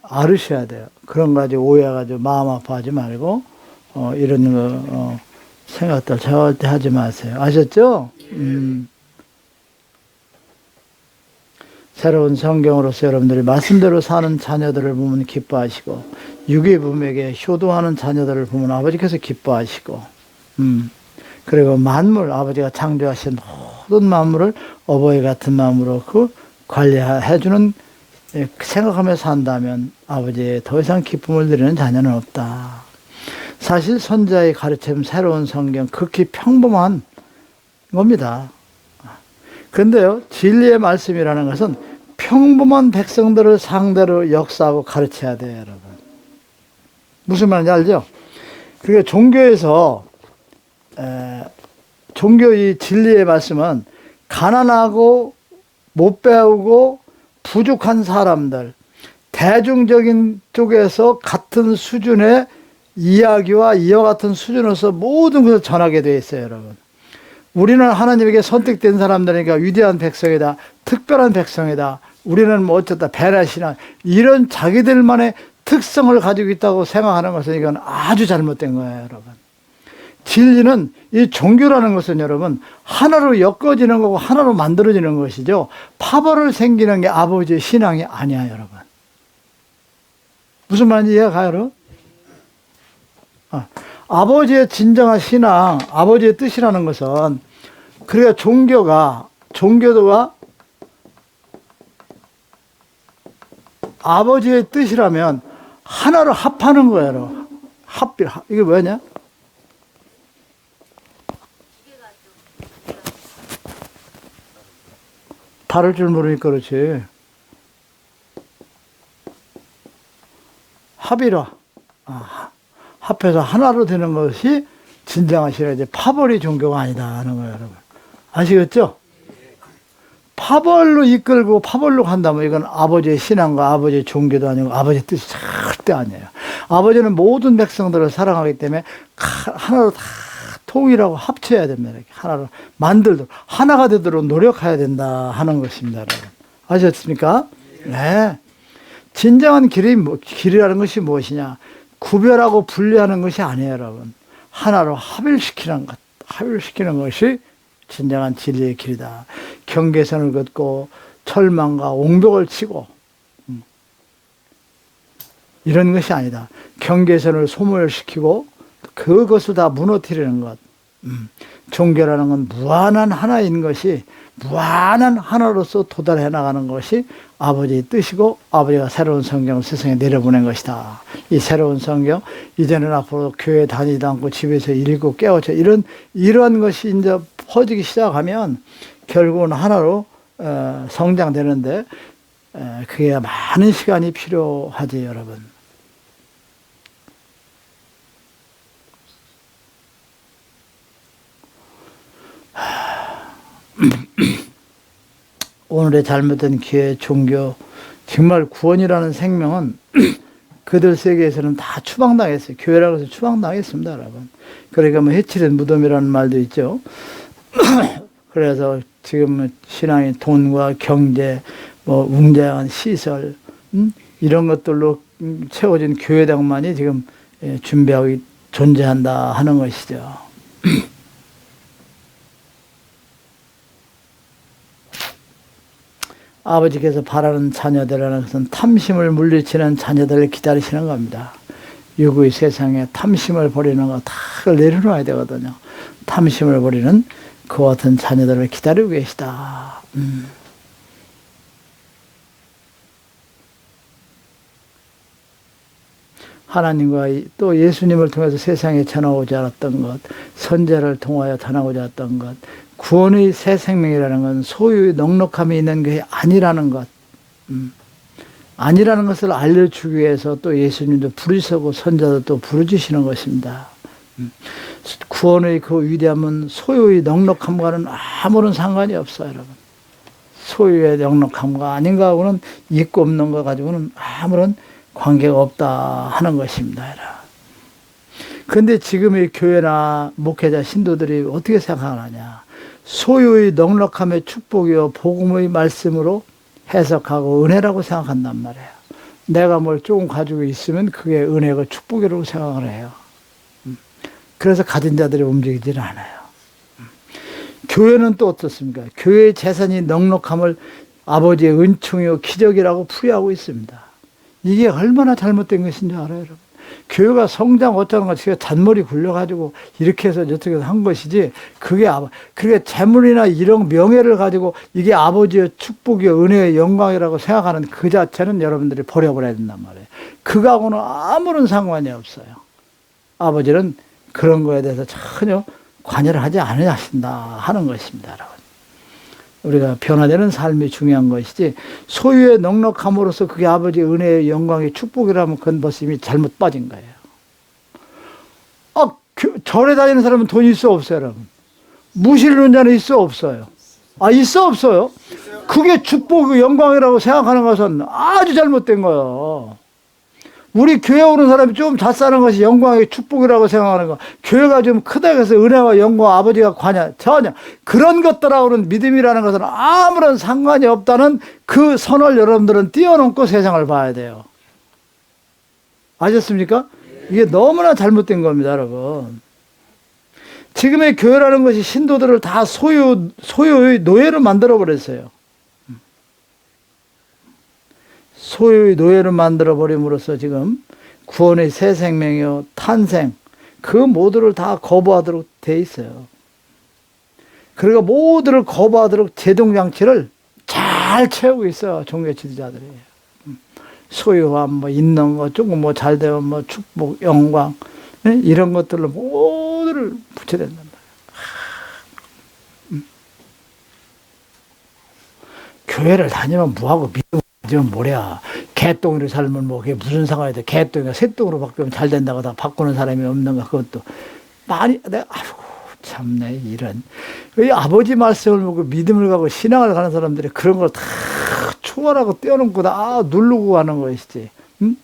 알으셔야 돼요. 그런 거 가지고 오해가지고 마음 아파하지 말고 이런 거 생각들 절대 하지 마세요. 아셨죠? 새로운 성경으로서 여러분들이 말씀대로 사는 자녀들을 보면 기뻐하시고 유괴부에게 효도하는 자녀들을 보면 아버지께서 기뻐하시고 그리고 만물 아버지가 창조하신 모든 만물을 어버이 같은 마음으로 그 관리해주는 생각하며 산다면 아버지의 더 이상 기쁨을 드리는 자녀는 없다. 사실 선자의 가르침 새로운 성경 극히 평범한 겁니다. 그런데요, 진리의 말씀이라는 것은 평범한 백성들을 상대로 역사하고 가르쳐야 돼요, 여러분. 무슨 말인지 알죠? 그러니까 종교에서 종교의 진리의 말씀은 가난하고 못 배우고 부족한 사람들, 대중적인 쪽에서 같은 수준의 이야기와 이와 같은 수준으로서 모든 것을 전하게 되어 있어요, 여러분. 우리는 하나님에게 선택된 사람들이니까 위대한 백성이다, 특별한 백성이다, 우리는 뭐 어쩌다 베라시나 이런 자기들만의 특성을 가지고 있다고 생각하는 것은 이건 아주 잘못된 거예요, 여러분. 진리는 이 종교라는 것은 여러분 하나로 엮어지는 거고 하나로 만들어지는 것이죠. 파벌을 생기는 게 아버지의 신앙이 아니야, 여러분. 무슨 말인지 이해가 가요, 여러분? 아버지의 진정한 신앙, 아버지의 뜻이라는 것은 그래야 종교도가 아버지의 뜻이라면 하나로 합하는 거예요, 여러분. 이게 뭐냐? 다를 줄 모르니까 그렇지. 합이라. 합해서 하나로 되는 것이 진정한 신앙이지 파벌이 종교가 아니다 하는 거예요, 여러분. 아시겠죠? 파벌로 이끌고 파벌로 간다면 이건 아버지의 신앙과 아버지의 종교도 아니고 아버지의 뜻이 절대 아니에요. 아버지는 모든 백성들을 사랑하기 때문에 하나로 다 통일하고 합쳐야 됩니다. 이렇게 하나로 만들도록 하나가 되도록 노력해야 된다 하는 것입니다, 여러분. 아셨습니까? 네. 진정한 길이라는 것이 무엇이냐? 구별하고 분리하는 것이 아니에요, 여러분. 하나로 합일시키는 것이 진정한 진리의 길이다. 경계선을 긋고 철망과 옹벽을 치고 이런 것이 아니다. 경계선을 소멸시키고 그것을 다 무너뜨리는 것. 종교라는 건 무한한 하나인 것이 무한한 하나로서 도달해 나가는 것이 아버지의 뜻이고 아버지가 새로운 성경을 세상에 내려보낸 것이다. 이 새로운 성경 이제는 앞으로 교회 다니지도 않고 집에서 읽고 깨우쳐 이러한 것이 이제 퍼지기 시작하면 결국은 하나로 성장되는데 그게 많은 시간이 필요하지, 여러분. 오늘의 잘못된 기회, 종교, 정말 구원이라는 생명은 그들 세계에서는 다 추방당했어요. 교회라고 해서 추방당했습니다, 여러분. 그러니까 뭐 해치는 무덤이라는 말도 있죠. 그래서 지금 신앙이 돈과 경제, 뭐 웅장한 시설, 이런 것들로 채워진 교회당만이 지금 준비하고 존재한다 하는 것이죠. 아버지께서 바라는 자녀들이라는 것은 탐심을 물리치는 자녀들을 기다리시는 겁니다. 유구의 세상에 탐심을 버리는 거 다 내려놓아야 되거든요. 탐심을 버리는 그와 같은 자녀들을 기다리고 계시다. 하나님과 또 예수님을 통해서 세상에 전하고자 했던 것, 선제를 통하여 전하고자 했던 것, 구원의 새 생명이라는 건 소유의 넉넉함이 있는 것이 아니라는 것, 아니라는 것을 알려주기 위해서 또 예수님도 부르시고 선자도 또 부르주시는 것입니다. 구원의 그 위대함은 소유의 넉넉함과는 아무런 상관이 없어요, 여러분. 소유의 넉넉함과 아닌가 하고는 있고 없는 거 가지고는 아무런 관계가 없다 하는 것입니다. 그런데 지금의 교회나 목회자 신도들이 어떻게 생각하느냐. 소유의 넉넉함의 축복이요 복음의 말씀으로 해석하고 은혜라고 생각한단 말이에요. 내가 뭘 조금 가지고 있으면 그게 은혜고 축복이라고 생각을 해요. 그래서 가진 자들이 움직이지는 않아요. 교회는 또 어떻습니까? 교회의 재산이 넉넉함을 아버지의 은총이요 기적이라고 풀이하고 있습니다. 이게 얼마나 잘못된 것인지 알아요, 여러분? 교회가 성장 어쩌는 것이 잔머리 굴려가지고 이렇게 해서 어떻게 한 것이지, 그게 재물이나 이런 명예를 가지고 이게 아버지의 축복이요 은혜의 영광이라고 생각하는 그 자체는 여러분들이 버려버려야 된단 말이에요. 그거하고는 아무런 상관이 없어요. 아버지는 그런 거에 대해서 전혀 관여를 하지 않으신다 하는 것입니다, 여러분. 우리가 변화되는 삶이 중요한 것이지, 소유의 넉넉함으로써 그게 아버지의 은혜의 영광의 축복이라면 그건 벌써 이미 잘못 빠진 거예요. 절에 다니는 사람은 돈이 있어 없어요, 여러분? 무실론 자는 있어 없어요? 있어 없어요? 그게 축복의 영광이라고 생각하는 것은 아주 잘못된 거예요. 우리 교회 오는 사람이 좀 잘 사는 것이 영광의 축복이라고 생각하는 거, 교회가 좀 크다 해서 은혜와 영광 아버지가 전혀 그런 것들하고는 믿음이라는 것은 아무런 상관이 없다는 그 선을 여러분들은 뛰어넘고 세상을 봐야 돼요. 아셨습니까? 이게 너무나 잘못된 겁니다, 여러분. 지금의 교회라는 것이 신도들을 다 소유의 노예로 만들어버렸어요. 소유의 노예를 만들어버림으로써 지금 구원의 새 생명이요 탄생, 그 모두를 다 거부하도록 돼 있어요. 그러니까 모두를 거부하도록 제동장치를 잘 채우고 있어요, 종교 지도자들이. 소유함, 뭐 있는 거, 조금 뭐 잘 되면 뭐 축복, 영광, 이런 것들로 모두를 붙여댄단 말이에요. 교회를 다니면 뭐하고 믿음 지금 뭐랴, 개똥이로 살면 뭐 그게 무슨 상관이 돼? 개똥이가 새똥으로 바뀌면 잘 된다고 다 바꾸는 사람이 없는가? 그것도 많이 내가 참네 이런 이 아버지 말씀을 보고 믿음을 가고 신앙을 가는 사람들이 그런 걸 다 초월하고 뛰어넘고 다 누르고 가는 것이지. 응?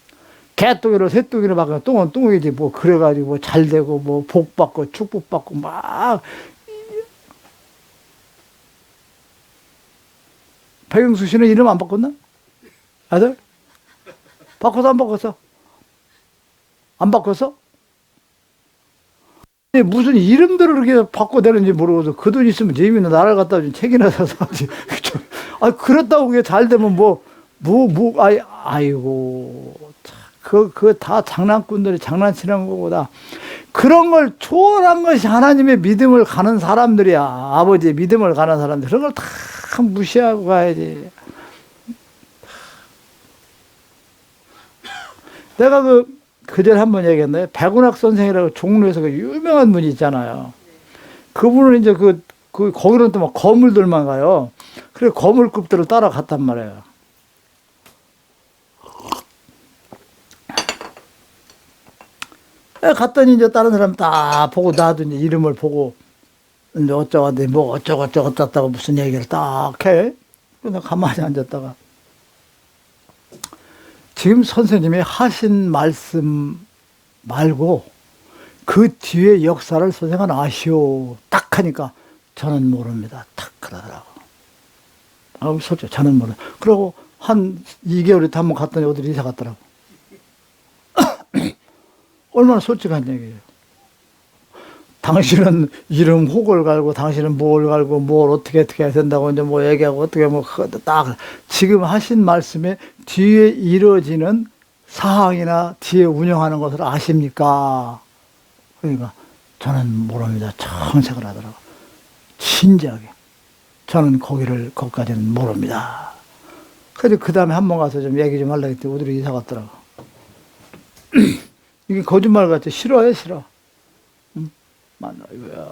개똥이로 새똥이로 바뀌면 똥은 똥이지 뭐 그래가지고 뭐 잘 되고 뭐 복 받고 축복 받고 막. 백영수 씨는 이름 안 바꿨나? 아들? 바꿔서 안 바꿨어? 안 바꿨어? 무슨 이름들을 이렇게 바꿔대는지 모르고서 그 돈 있으면 재미는 나를 갖다 준 책이나 사서 하지. 그렇다고 그게 잘 되면 아이고. 그거 다 장난꾼들이 장난치는 거고 다. 그런 걸 초월한 것이 하나님의 믿음을 가는 사람들이야. 아버지의 믿음을 가는 사람들. 그런 걸 다 무시하고 가야지. 내가 그전에 한번 얘기했나요? 백운학 선생이라고 종로에서 그 유명한 분이 있잖아요. 그분은 이제 거기는 또 막 거물들만 가요. 그래, 거물급들을 따라갔단 말이에요. 갔더니 이제 다른 사람 딱 보고 나도 이제 이름을 보고 이제 어쩌고 뭐 어쩌고 무슨 얘기를 딱 해. 그래서 가만히 앉았다가 지금 선생님이 하신 말씀 말고 그 뒤에 역사를 선생은 아시오. 딱 하니까 저는 모릅니다. 딱 그러더라고. 솔직히 저는 모르. 그러고 한 2개월 있다 한번 갔더니 어디로 이사 갔더라고. 얼마나 솔직한 얘기예요. 당신은 이름 혹을 갈고 당신은 뭘 갈고 뭘 어떻게 해야 된다고 이제 뭐 얘기하고 어떻게 뭐 딱 지금 하신 말씀에 뒤에 이루어지는 사항이나 뒤에 운영하는 것을 아십니까? 그러니까 저는 모릅니다. 청색을 하더라고. 진지하게. 저는 거기까지는 모릅니다. 그래서 그 다음에 한 번 가서 좀 얘기 좀 하려고 했더니 어디로 이사 갔더라고. 이게 거짓말 같지? 싫어해, 싫어. 응? 맞나, 이거야.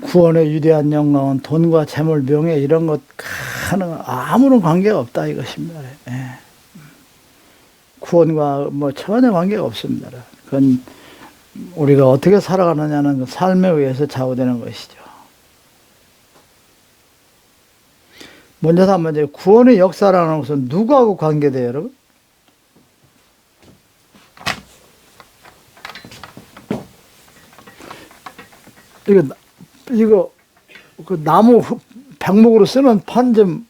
구원의 위대한 영광은 돈과 재물, 명예 이런 것 하는 아무런 관계가 없다 이것입니다. 예. 구원과 뭐 전혀 관계가 없습니다. 그건 우리가 어떻게 살아가느냐는 그 삶에 의해서 좌우되는 것이죠. 먼저 한번 이제 구원의 역사라는 것은 누구하고 관계돼요, 여러분? 이거 그 나무 백목으로 쓰는 판 좀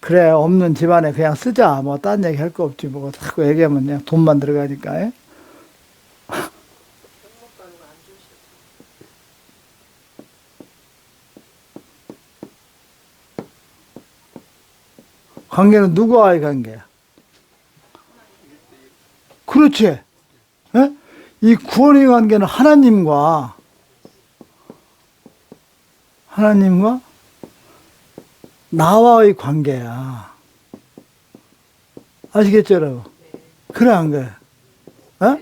그래 없는 집안에 그냥 쓰자 뭐 딴 얘기 할 거 없지 뭐 자꾸 얘기하면 그냥 돈만 들어가니까. 예? 관계는 누구와의 관계야? 그렇지. 예? 이 구원의 관계는 하나님과 나와의 관계야. 아시겠죠, 여러분? 그래, 안 그래? 어?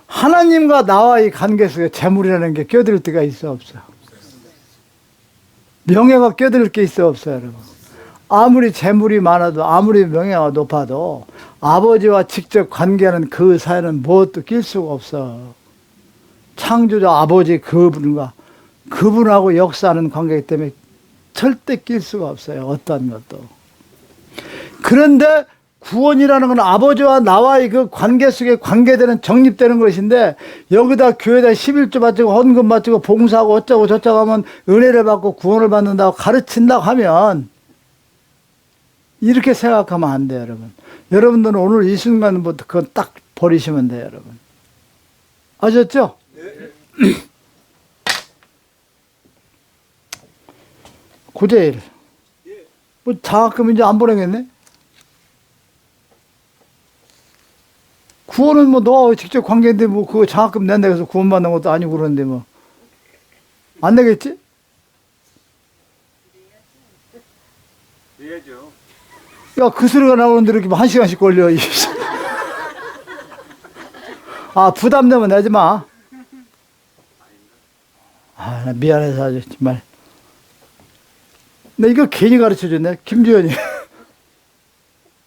하나님과 나와의 관계 속에 재물이라는 게 껴들 때가 있어, 없어? 명예가 껴들 게 있어, 없어, 여러분? 아무리 재물이 많아도, 아무리 명예가 높아도, 아버지와 직접 관계하는 그 사이는 무엇도 낄 수가 없어. 창조자 아버지 그분하고 역사하는 관계이기 때문에 절대 낄 수가 없어요. 어떠한 것도. 그런데 구원이라는 건 아버지와 나와의 그 관계 속에 관계되는 정립되는 것인데 여기다 교회에다 11조 바치고 헌금 바치고 봉사하고 어쩌고 저쩌고 하면 은혜를 받고 구원을 받는다고 가르친다고 하면 이렇게 생각하면 안 돼요, 여러분. 여러분들은 오늘 이 순간부터 그건 딱 버리시면 돼요, 여러분. 아셨죠? 네. 구제일. 뭐 장학금 이제 안 보내겠네? 구원은 뭐 너와 직접 관계인데 뭐 그거 장학금 낸다 해서 구원받는 것도 아니고 그러는데 뭐. 안 내겠지? 내야죠. 야, 그 소리가 나오는데 이렇게 뭐 1시간씩 걸려. 아, 부담되면 내지 마. 아, 나 미안해서 아주 정말. 나 이거 괜히 가르쳐 줬네. 김주현이.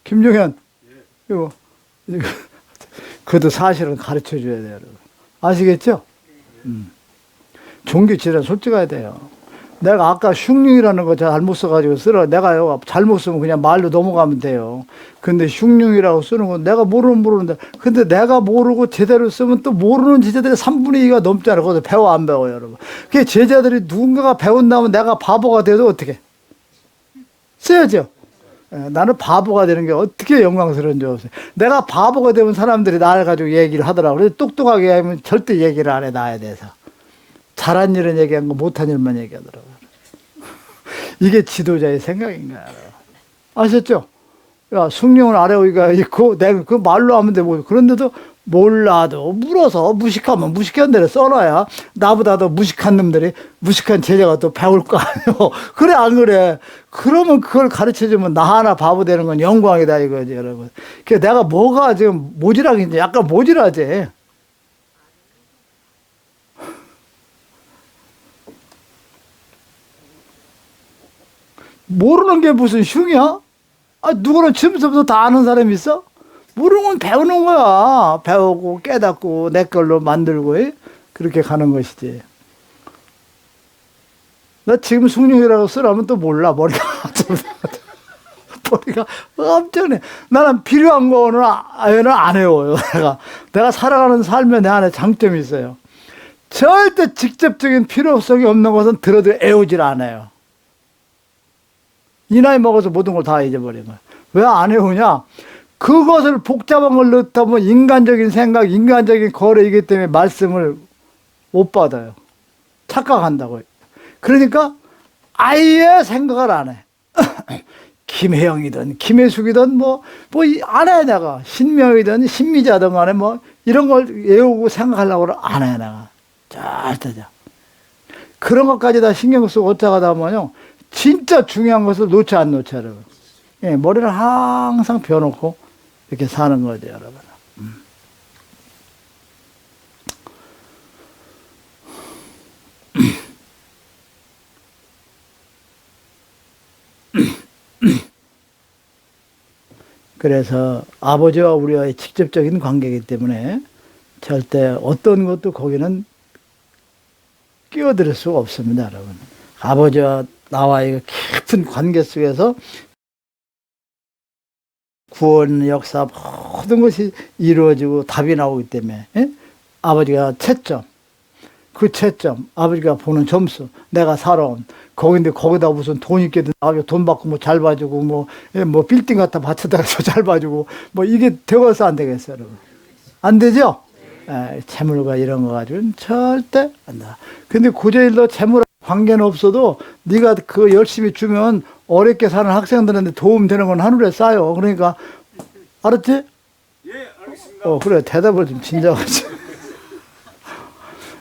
김종현. 이거. 그것도 사실은 가르쳐 줘야 돼요, 여러분. 아시겠죠? 종교 지랄 솔직해야 돼요. 내가 아까 흉흉이라는 거 잘못 써가지고 내가 잘못 쓰면 그냥 말로 넘어가면 돼요. 근데 흉흉이라고 쓰는 건 내가 모르는데, 근데 내가 모르고 제대로 쓰면 또 모르는 제자들이 3분의 2가 넘잖아요. 거기서 배워 안 배워요, 여러분. 그 제자들이 누군가가 배운다면 내가 바보가 돼도 어떻게? 써야죠. 나는 바보가 되는 게 어떻게 영광스러운지 없어요. 내가 바보가 되면 사람들이 나를 가지고 얘기를 하더라고요. 그래서 똑똑하게 하면 절대 얘기를 안 해, 나에 대해서. 잘한 일은 얘기한 거 못한 일만 얘기하더라고요. 이게 지도자의 생각인가요? 아셨죠? 야, 숭령은 아래 위가 있고 내가 그 말로 하면 되고 그런데도 몰라도 물어서 무식하면 무식한 대로 써놔야 나보다 더 무식한 놈들이 무식한 제자가 또 배울 거 아니에요. 그래 안 그래? 그러면 그걸 가르쳐주면 나 하나 바보 되는 건 영광이다 이거지 여러분. 그러니까 내가 뭐가 지금 모질하긴지 약간 모질하지. 모르는 게 무슨 흉이야? 아, 누구는 지금부터 다 아는 사람이 있어? 모르는 건 배우는 거야. 배우고 깨닫고 내 걸로 만들고 그렇게 가는 것이지. 나 지금 숭늉이라고 쓰라면 또 몰라. 머리가 엄청나게. 나는 필요한 거는 안 해요. 내가 살아가는 삶에 내 안에 장점이 있어요. 절대 직접적인 필요성이 없는 것은 들어도 애우질 않아요. 이 나이 먹어서 모든 걸 다 잊어버린 거야. 왜 안 해오냐? 그것을 복잡한 걸 넣다 보면 인간적인 생각, 인간적인 거래이기 때문에 말씀을 못 받아요. 착각한다고요. 그러니까 아예 생각을 안 해. 김혜영이든 김혜숙이든 안 해, 내가. 신명이든 신미자든 간에 이런 걸 외우고 생각하려고 안 해, 내가. 절대죠. 그런 것까지 다 신경 쓰고 어쩌다 보면요. 진짜 중요한 것을 놓지 안 놓죠, 여러분. 예, 머리를 항상 펴놓고 이렇게 사는 거죠, 여러분. 그래서 아버지와 우리와의 직접적인 관계이기 때문에 절대 어떤 것도 거기는 끼어들 수가 없습니다, 여러분. 아버지와 나와의 깊은 관계 속에서 구원 역사 모든 것이 이루어지고 답이 나오기 때문에 아버지가 채점, 그 채점, 아버지가 보는 점수, 내가 살아온 거긴데 거기다 무슨 돈 있게든 아버지 돈 받고 뭐 잘 봐주고 뭐 빌딩 갖다 받쳐다가 잘 봐주고 뭐 이게 되겠어 안 되겠어요, 여러분? 안 되죠? 재물과 이런 거 가지고는 절대 안 돼. 근데 고제일도 재물 관계는 없어도 네가 그 열심히 주면 어렵게 사는 학생들한테 도움 되는 건 하늘에 쌓여. 그러니까 알았지? 예, 알겠습니다. 그래 대답을 좀 진정하지.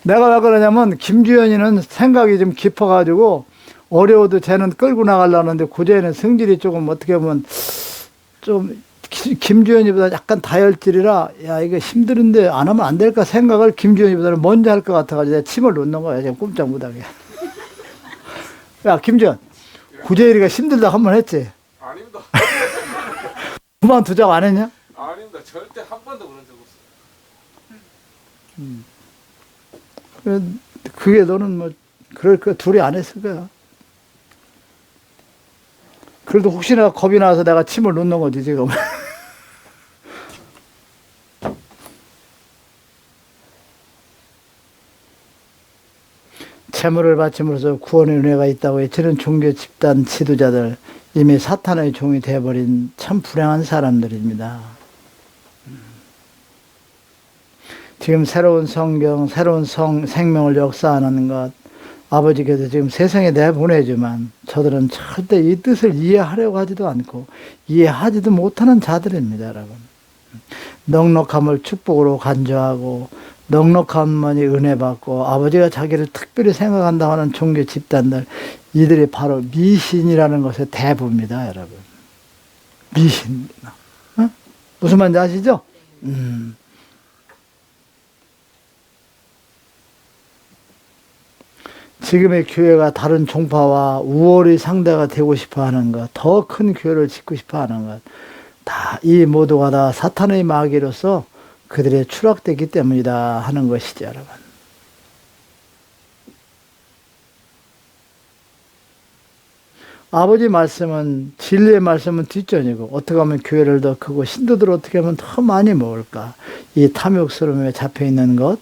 내가 왜 그러냐면 김주현이는 생각이 좀 깊어가지고 어려워도 쟤는 끌고 나가려는데 고제는 성질이 조금 어떻게 보면 좀 김주현이보다 약간 다혈질이라 야 이거 힘드는데 안 하면 안 될까 생각을 김주현이보다는 먼저 할 것 같아가지고 내가 침을 놓는 거야. 지금 꼼짝 못하게. 야 김주현 구제일이가 힘들다 한 번 했지? 아닙니다. 그만두자고 안 했냐? 아닙니다. 절대 한 번도 그런 적 없어요. 그게 너는 뭐 그럴 거 둘이 안 했을 거야. 그래도 혹시나 겁이 나서 내가 침을 놓는 거지 지금. 재물을 바침으로써 구원의 은혜가 있다고 외치는 종교 집단 지도자들 이미 사탄의 종이 되어버린 참 불행한 사람들입니다. 지금 새로운 성경, 새로운 생명을 역사하는 것 아버지께서 지금 세상에 내보내지만 저들은 절대 이 뜻을 이해하려고 하지도 않고 이해하지도 못하는 자들입니다, 여러분. 넉넉함을 축복으로 간주하고 넉넉함만이 은혜 받고 아버지가 자기를 특별히 생각한다고 하는 종교 집단들 이들이 바로 미신이라는 것의 대부입니다, 여러분. 미신. 무슨 말인지 아시죠? 지금의 교회가 다른 종파와 우월의 상대가 되고 싶어 하는 것, 더 큰 교회를 짓고 싶어 하는 것, 다 이 모두가 다 사탄의 마귀로서 그들의 추락되기 때문이다 하는 것이죠, 여러분. 아버지 말씀은, 진리의 말씀은 뒷전이고, 어떻게 하면 교회를 더 크고, 신도들을 어떻게 하면 더 많이 먹을까? 이 탐욕스러움에 잡혀 있는 것,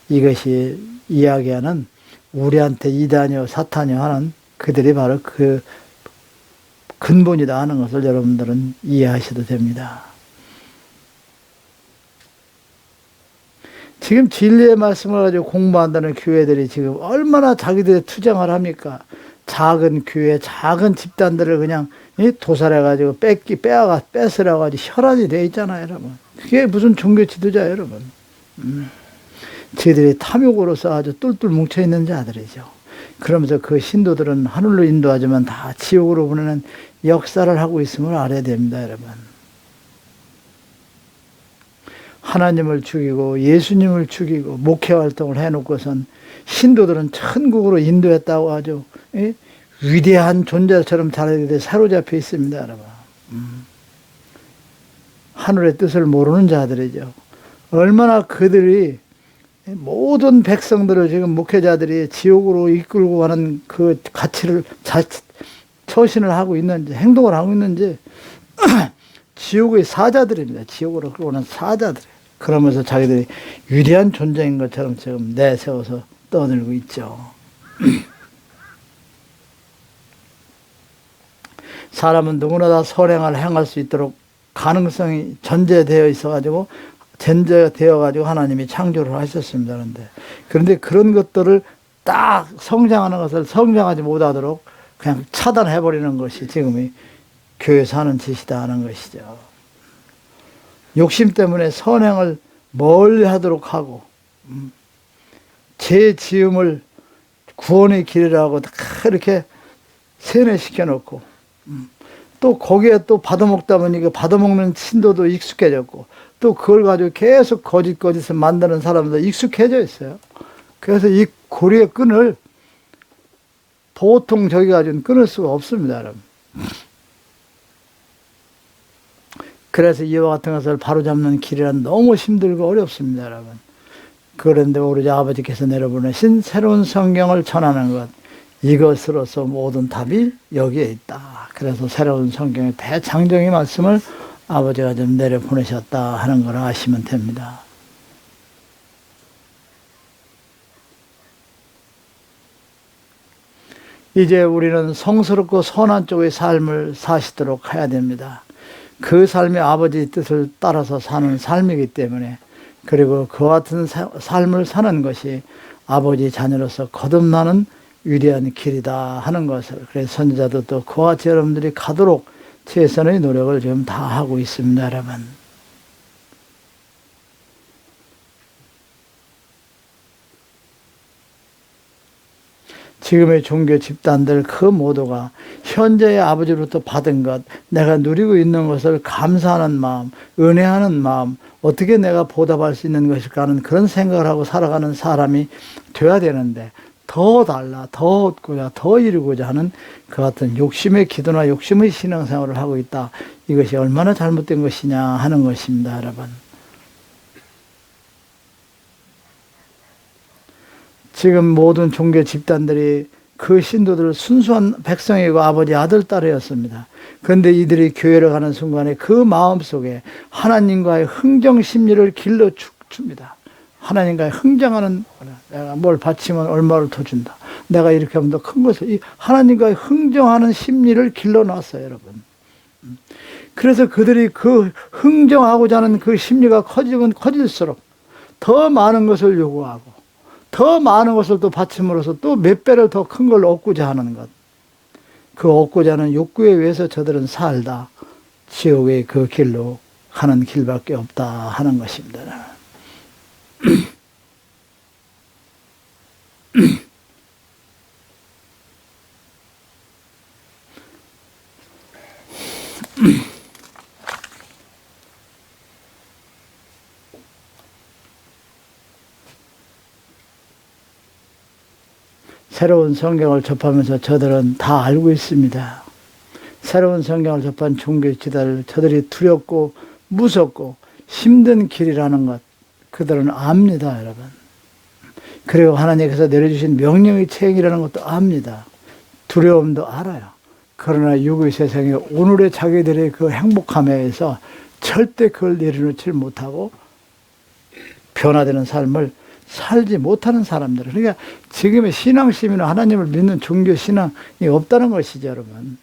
이것이 이야기하는 우리한테 이단이요, 사탄이요 하는 그들이 바로 그 근본이다 하는 것을 여러분들은 이해하셔도 됩니다. 지금 진리의 말씀을 가지고 공부한다는 교회들이 지금 얼마나 자기들의 투쟁을 합니까? 작은 교회, 작은 집단들을 그냥 도살해가지고 뺏으려고 혈안이 되어 있잖아요, 여러분. 그게 무슨 종교 지도자예요, 여러분. 저희들이 탐욕으로서 아주 똘똘 뭉쳐있는 자들이죠. 그러면서 그 신도들은 하늘로 인도하지만 다 지옥으로 보내는 역사를 하고 있음을 알아야 됩니다, 여러분. 하나님을 죽이고 예수님을 죽이고 목회 활동을 해놓고선 신도들은 천국으로 인도했다고 하죠. 위대한 존재처럼 자기들이 사로잡혀 있습니다, 여러분. 하늘의 뜻을 모르는 자들이죠. 얼마나 그들이 모든 백성들을 지금 목회자들이 지옥으로 이끌고 가는 그 가치를 처신을 하고 있는지 행동을 하고 있는지 지옥의 사자들입니다. 지옥으로 끌고 오는 사자들. 그러면서 자기들이 위대한 존재인 것처럼 지금 내세워서 떠들고 있죠. 사람은 누구나 다 선행을 행할 수 있도록 가능성이 전제되어 있어가지고 전제되어가지고 하나님이 창조를 하셨습니다. 그런데 그런 것들을 딱 성장하는 것을 성장하지 못하도록 그냥 차단해버리는 것이 지금의 교회에서 하는 짓이다 하는 것이죠. 욕심 때문에 선행을 멀리 하도록 하고 죄지음을 구원의 길이라고 다 이렇게 세뇌시켜 놓고 또 거기에 또 받아먹다 보니까 받아먹는 신도도 익숙해졌고 또 그걸 가지고 계속 거짓을 만드는 사람도 익숙해져 있어요. 그래서 이 고리의 끈을 보통 저기 가지고는 끊을 수가 없습니다, 여러분. 그래서 이와 같은 것을 바로잡는 길이란 너무 힘들고 어렵습니다, 여러분. 그런데 우리 아버지께서 내려보내신 새로운 성경을 전하는 것, 이것으로서 모든 답이 여기에 있다. 그래서 새로운 성경의 대장정의 말씀을 아버지가 좀 내려보내셨다 하는 걸 아시면 됩니다. 이제 우리는 성스럽고 선한 쪽의 삶을 사시도록 해야 됩니다. 그 삶이 아버지의 뜻을 따라서 사는 삶이기 때문에, 그리고 그와 같은 삶을 사는 것이 아버지 자녀로서 거듭나는 위대한 길이다 하는 것을, 그래서 선지자도 또 그와 같이 여러분들이 가도록 최선의 노력을 지금 다 하고 있습니다, 여러분. 지금의 종교 집단들 그 모두가 현재의 아버지로부터 받은 것, 내가 누리고 있는 것을 감사하는 마음, 은혜하는 마음, 어떻게 내가 보답할 수 있는 것일까 하는 그런 생각을 하고 살아가는 사람이 돼야 되는데, 더 달라, 더 얻고자, 더 이루고자 하는 그 같은 욕심의 기도나 욕심의 신앙생활을 하고 있다. 이것이 얼마나 잘못된 것이냐 하는 것입니다, 여러분. 지금 모든 종교 집단들이 그 신도들 순수한 백성이고 아버지 아들, 딸이었습니다. 그런데 이들이 교회를 가는 순간에 그 마음속에 하나님과의 흥정 심리를 길러 줍니다. 하나님과의 흥정하는, 내가 뭘 바치면 얼마를 더 준다, 내가 이렇게 하면 더 큰 것을, 이 하나님과의 흥정하는 심리를 길러놨어요, 여러분. 그래서 그들이 그 흥정하고자 하는 그 심리가 커지면 커질수록 더 많은 것을 요구하고 더 많은 것을 또 바침으로써 또 몇 배를 더 큰 걸 얻고자 하는 것, 그 얻고자 하는 욕구에 의해서 저들은 살다 지옥의 그 길로 가는 길밖에 없다 하는 것입니다. 새로운 성경을 접하면서 저들은 다 알고 있습니다. 새로운 성경을 접한 종교 지도를 저들이 두렵고 무섭고 힘든 길이라는 것, 그들은 압니다, 여러분. 그리고 하나님께서 내려주신 명령의 체행이라는 것도 압니다. 두려움도 알아요. 그러나 육의 세상에 오늘의 자기들의 그 행복함에 의해서 절대 그걸 내려놓지 못하고 변화되는 삶을 살지 못하는 사람들. 그러니까 지금의 신앙심이나 하나님을 믿는 종교 신앙이 없다는 것이죠, 여러분.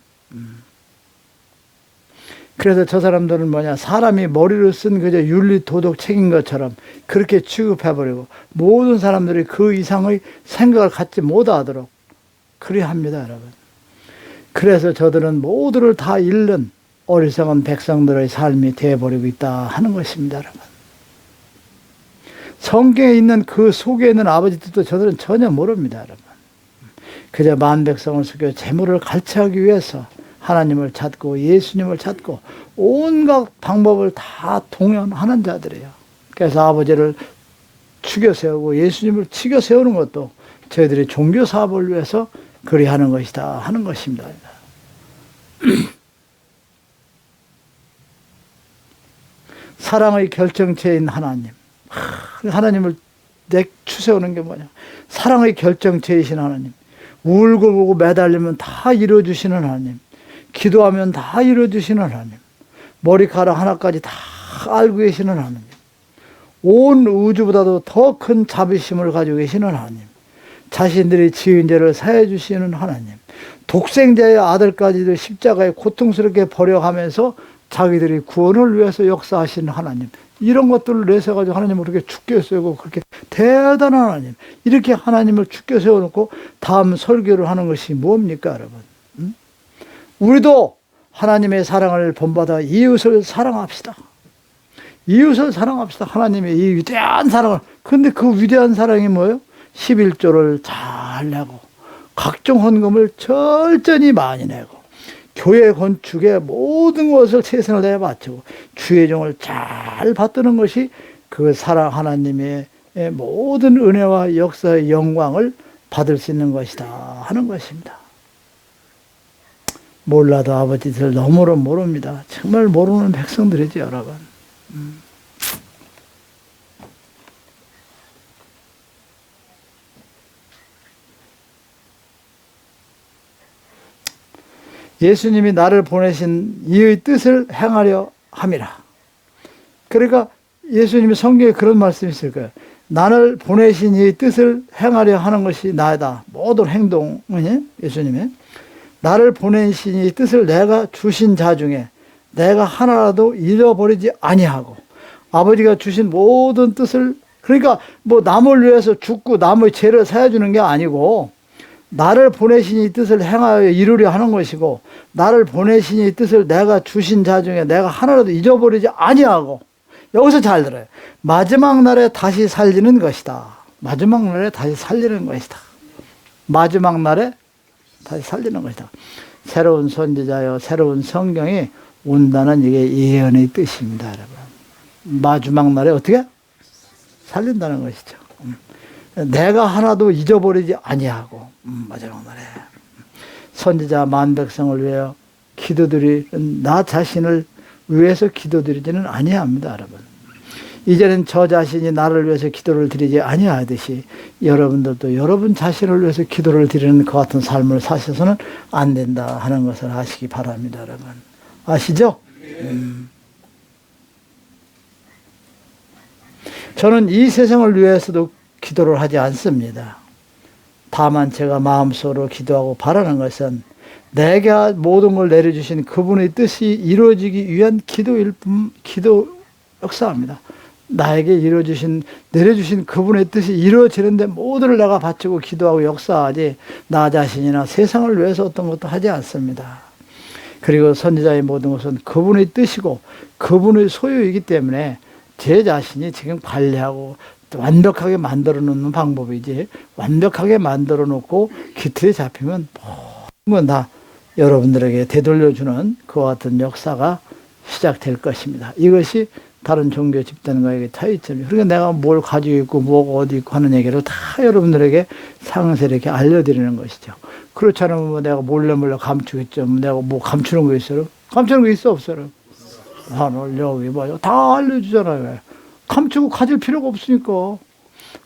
그래서 저 사람들은 뭐냐, 사람이 머리를 쓴 그저 윤리 도덕 책인 것처럼 그렇게 취급해버리고 모든 사람들이 그 이상의 생각을 갖지 못하도록 그리 합니다, 여러분. 그래서 저들은 모두를 다 잃는 어리석은 백성들의 삶이 되어버리고 있다 하는 것입니다, 여러분. 성경에 있는 그 속에 있는 아버지 뜻도 저들은 전혀 모릅니다, 여러분. 그저 만백성을 속여 재물을 갈취하기 위해서 하나님을 찾고 예수님을 찾고 온갖 방법을 다 동원하는 자들이에요. 그래서 아버지를 죽여 세우고 예수님을 치겨 세우는 것도 저희들이 종교 사업을 위해서 그리 하는 것이다 하는 것입니다. 사랑의 결정체인 하나님, 하나님을 추세우는 게 뭐냐, 사랑의 결정체이신 하나님, 울고 보고 매달리면 다 이루어주시는 하나님, 기도하면 다 이루어주시는 하나님, 머리카락 하나까지 다 알고 계시는 하나님, 온 우주보다도 더 큰 자비심을 가지고 계시는 하나님, 자신들이 지은 죄를 사해 주시는 하나님, 독생자의 아들까지도 십자가에 고통스럽게 버려가면서 자기들이 구원을 위해서 역사하시는 하나님, 이런 것들을 내세워가지고 하나님을 그렇게 죽게 세우고 그렇게 대단한 하나님, 이렇게 하나님을 죽게 세워놓고 다음 설교를 하는 것이 뭡니까, 여러분? 우리도 하나님의 사랑을 본받아 이웃을 사랑합시다. 이웃을 사랑합시다. 하나님의 이 위대한 사랑을. 근데 그 위대한 사랑이 뭐예요? 11조를 잘 내고 각종 헌금을 철저히 많이 내고 교회 건축에 모든 것을 최선을 다해 바치고 주의 종을 잘 받드는 것이 그 사랑 하나님의 모든 은혜와 역사의 영광을 받을 수 있는 것이다 하는 것입니다. 몰라도 아버지들 너무로 모릅니다. 정말 모르는 백성들이죠, 여러분. 예수님이 나를 보내신 이의 뜻을 행하려 함이라. 그러니까 예수님이 성경에 그런 말씀이 있을 거예요. 나를 보내신 이의 뜻을 행하려 하는 것이 나이다. 모든 행동이 예수님의 나를 보내신 이의 뜻을 내가 주신 자 중에 내가 하나라도 잃어버리지 아니하고 아버지가 주신 모든 뜻을 그러니까 뭐 남을 위해서 죽고 남의 죄를 사해주는 게 아니고 나를 보내신 이 뜻을 행하여 이루려 하는 것이고 나를 보내신 이 뜻을 내가 주신 자 중에 내가 하나라도 잊어버리지 아니하고 여기서 잘 들어요. 마지막 날에 다시 살리는 것이다. 마지막 날에 다시 살리는 것이다. 마지막 날에 다시 살리는 것이다. 새로운 선지자요 새로운 성경이 온다는 이게 예언의 뜻입니다, 여러분. 마지막 날에 어떻게? 살린다는 것이죠. 내가 하나도 잊어버리지 아니하고 마지막 날에 선지자 만 백성을 위하여 기도드리는 나 자신을 위해서 기도드리지는 아니합니다, 여러분. 이제는 저 자신이 나를 위해서 기도를 드리지 아니하듯이 여러분들도 여러분 자신을 위해서 기도를 드리는 그 같은 삶을 사셔서는 안 된다 하는 것을 아시기 바랍니다, 여러분. 아시죠? 저는 이 세상을 위해서도 기도를 하지 않습니다. 다만 제가 마음속으로 기도하고 바라는 것은 내게 모든 걸 내려주신 그분의 뜻이 이루어지기 위한 기도 역사입니다. 나에게 내려주신 그분의 뜻이 이루어지는데 모두를 내가 바치고 기도하고 역사하지 나 자신이나 세상을 위해서 어떤 것도 하지 않습니다. 그리고 선지자의 모든 것은 그분의 뜻이고 그분의 소유이기 때문에 제 자신이 지금 관리하고 완벽하게 만들어 놓는 방법이지 완벽하게 만들어 놓고 기틀에 잡히면 모든 건 다 여러분들에게 되돌려주는 그와 같은 역사가 시작될 것입니다. 이것이 다른 종교 집단과의 차이점이에요. 그러니까 내가 뭘 가지고 있고 뭐가 어디 있고 하는 얘기를 다 여러분들에게 상세히 이렇게 알려드리는 것이죠. 그렇지 않으면 뭐 내가 몰래 감추겠죠. 내가 뭐 감추는 거 있어요? 감추는 거 있어 없어요? 하늘 여기 뭐요? 다 알려주잖아요. 감추고 가질 필요가 없으니까.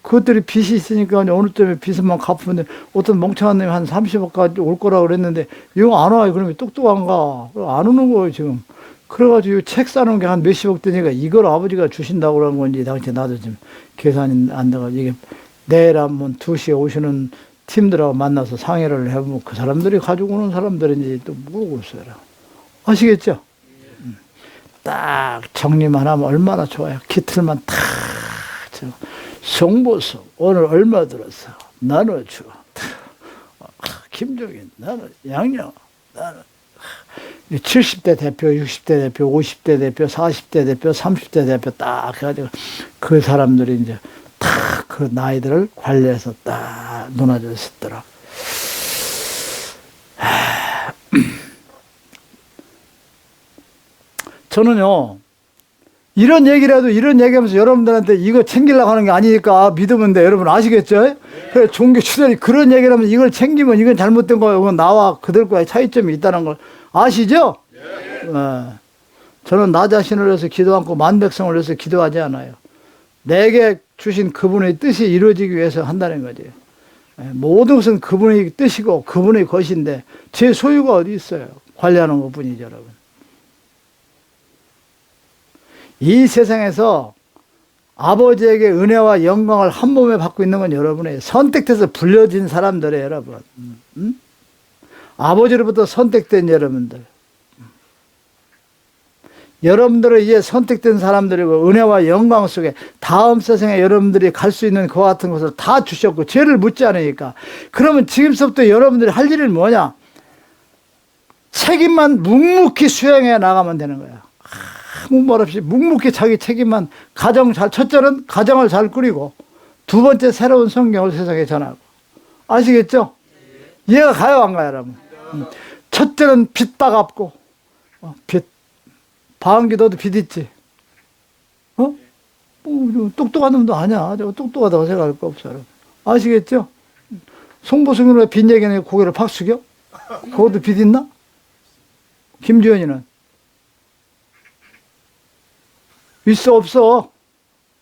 그것들이 빚이 있으니까 어느 때문에 빚만 갚으면 어떤 멍청한 놈이 한 30억까지 올 거라고 그랬는데 이거 안 와요. 그러면 똑똑한가? 안 오는 거예요 지금. 그래가지고 책 사는 게 한 몇십억 되니까 이걸 아버지가 주신다고 그런 건지 당시 나도 지금 계산이 안 돼가지고 이게 내일 한번 2시에 오시는 팀들하고 만나서 상의를 해보면 그 사람들이 가지고 오는 사람들인지 또 모르고 있어요. 아시겠죠? 딱 정리만 하면 얼마나 좋아요. 기틀만 탁 송보수 오늘 얼마 들었어? 나눠줘. 김종인 나는 양양 나는 70대 대표, 60대 대표, 50대 대표, 40대 대표, 30대 대표 딱 해가지고 그 사람들이 이제 딱 그 나이들을 관리해서 딱 논하졌었더라. 저는요, 이런 얘기라도 이런 얘기하면서 여러분들한테 이거 챙기려고 하는 게 아니니까 믿으면 돼. 여러분 아시겠죠? 그래, 종교 추들이 그런 얘기를 하면서 이걸 챙기면 이건 잘못된 거예요. 이건 나와 그들과의 차이점이 있다는 걸 아시죠? 저는 나 자신을 위해서 기도 않고 만 백성을 위해서 기도하지 않아요. 내게 주신 그분의 뜻이 이루어지기 위해서 한다는 거죠. 모든 것은 그분의 뜻이고 그분의 것인데 제 소유가 어디 있어요? 관리하는 것뿐이죠, 여러분. 이 세상에서 아버지에게 은혜와 영광을 한 몸에 받고 있는 건 여러분의 선택돼서 불려진 사람들이에요, 여러분. 아버지로부터 선택된 여러분들. 여러분들은 이제 선택된 사람들이고 은혜와 영광 속에 다음 세상에 여러분들이 갈 수 있는 그와 같은 것을 다 주셨고 죄를 묻지 않으니까. 그러면 지금부터 여러분들이 할 일은 뭐냐? 책임만 묵묵히 수행해 나가면 되는 거야. 아무 말 없이 묵묵히 자기 책임만 첫째는 가정을 잘 꾸리고 두 번째 새로운 성경을 세상에 전하고. 아시겠죠? 이해가 가요 안 가요 여러분? 첫째는 빚 다 갚고 빚 방귀 너도 빚 있지? 똑똑한 놈도 아니야. 내가 똑똑하다고 생각할 거 없어 여러분. 아시겠죠? 송보승으로 빚 얘기하는 고개를 팍 숙여? 그것도 빚 있나? 김주현이는? 있어, 없어?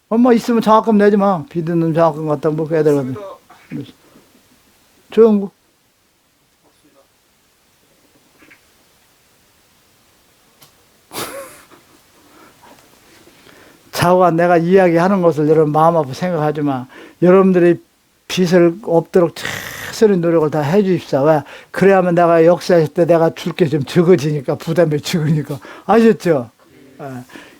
엄마 있으면 장학금 내지 마. 비드는 장학금 갖다 뭐 애들 갖다. 조영구? 자고가 내가 이야기하는 것을 여러분 마음 아프게 생각하지만 여러분들이 빚을 없도록 최선의 노력을 다 해주십사. 왜? 그래야만 내가 역사할 때 내가 줄 게 좀 적어지니까 부담이 적으니까. 아셨죠?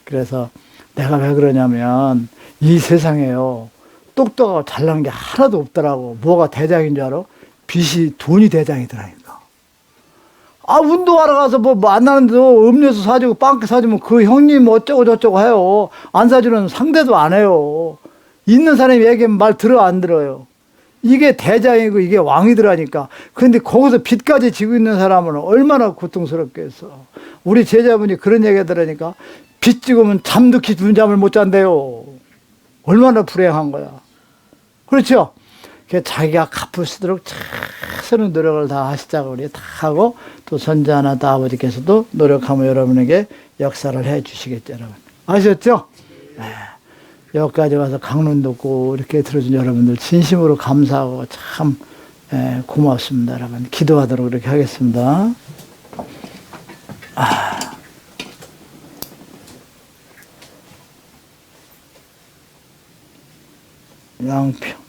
그래서 내가 왜 그러냐면 이 세상에요. 똑똑하고 잘난 게 하나도 없더라고. 뭐가 대장인 줄 알아? 빚이 돈이 대장이더라니까. 아, 운동하러 가서 뭐 만나는데도 음료수 사주고 빵 사주면 그 형님 어쩌고 저쩌고 해요. 안 사주는 상대도 안 해요. 있는 사람이 얘기하면 말 들어 안 들어요. 이게 대장이고 이게 왕이더라니까. 그런데 거기서 빚까지 지고 있는 사람은 얼마나 고통스럽겠어. 우리 제자분이 그런 얘기 하더라니까. 빚 지고면 잠도 깊은 잠을 못 잔대요. 얼마나 불행한 거야. 그렇죠? 자기가 갚을 수 있도록 최선의 노력을 다 하시자고 우리 다 하고 또 선자나 또 아버지께서도 노력하면 여러분에게 역사를 해 주시겠죠, 여러분. 아셨죠? 여기까지 와서 강론 듣고 이렇게 들어준 여러분들 진심으로 감사하고 참 고맙습니다, 여러분. 기도하도록 이렇게 하겠습니다. 양평.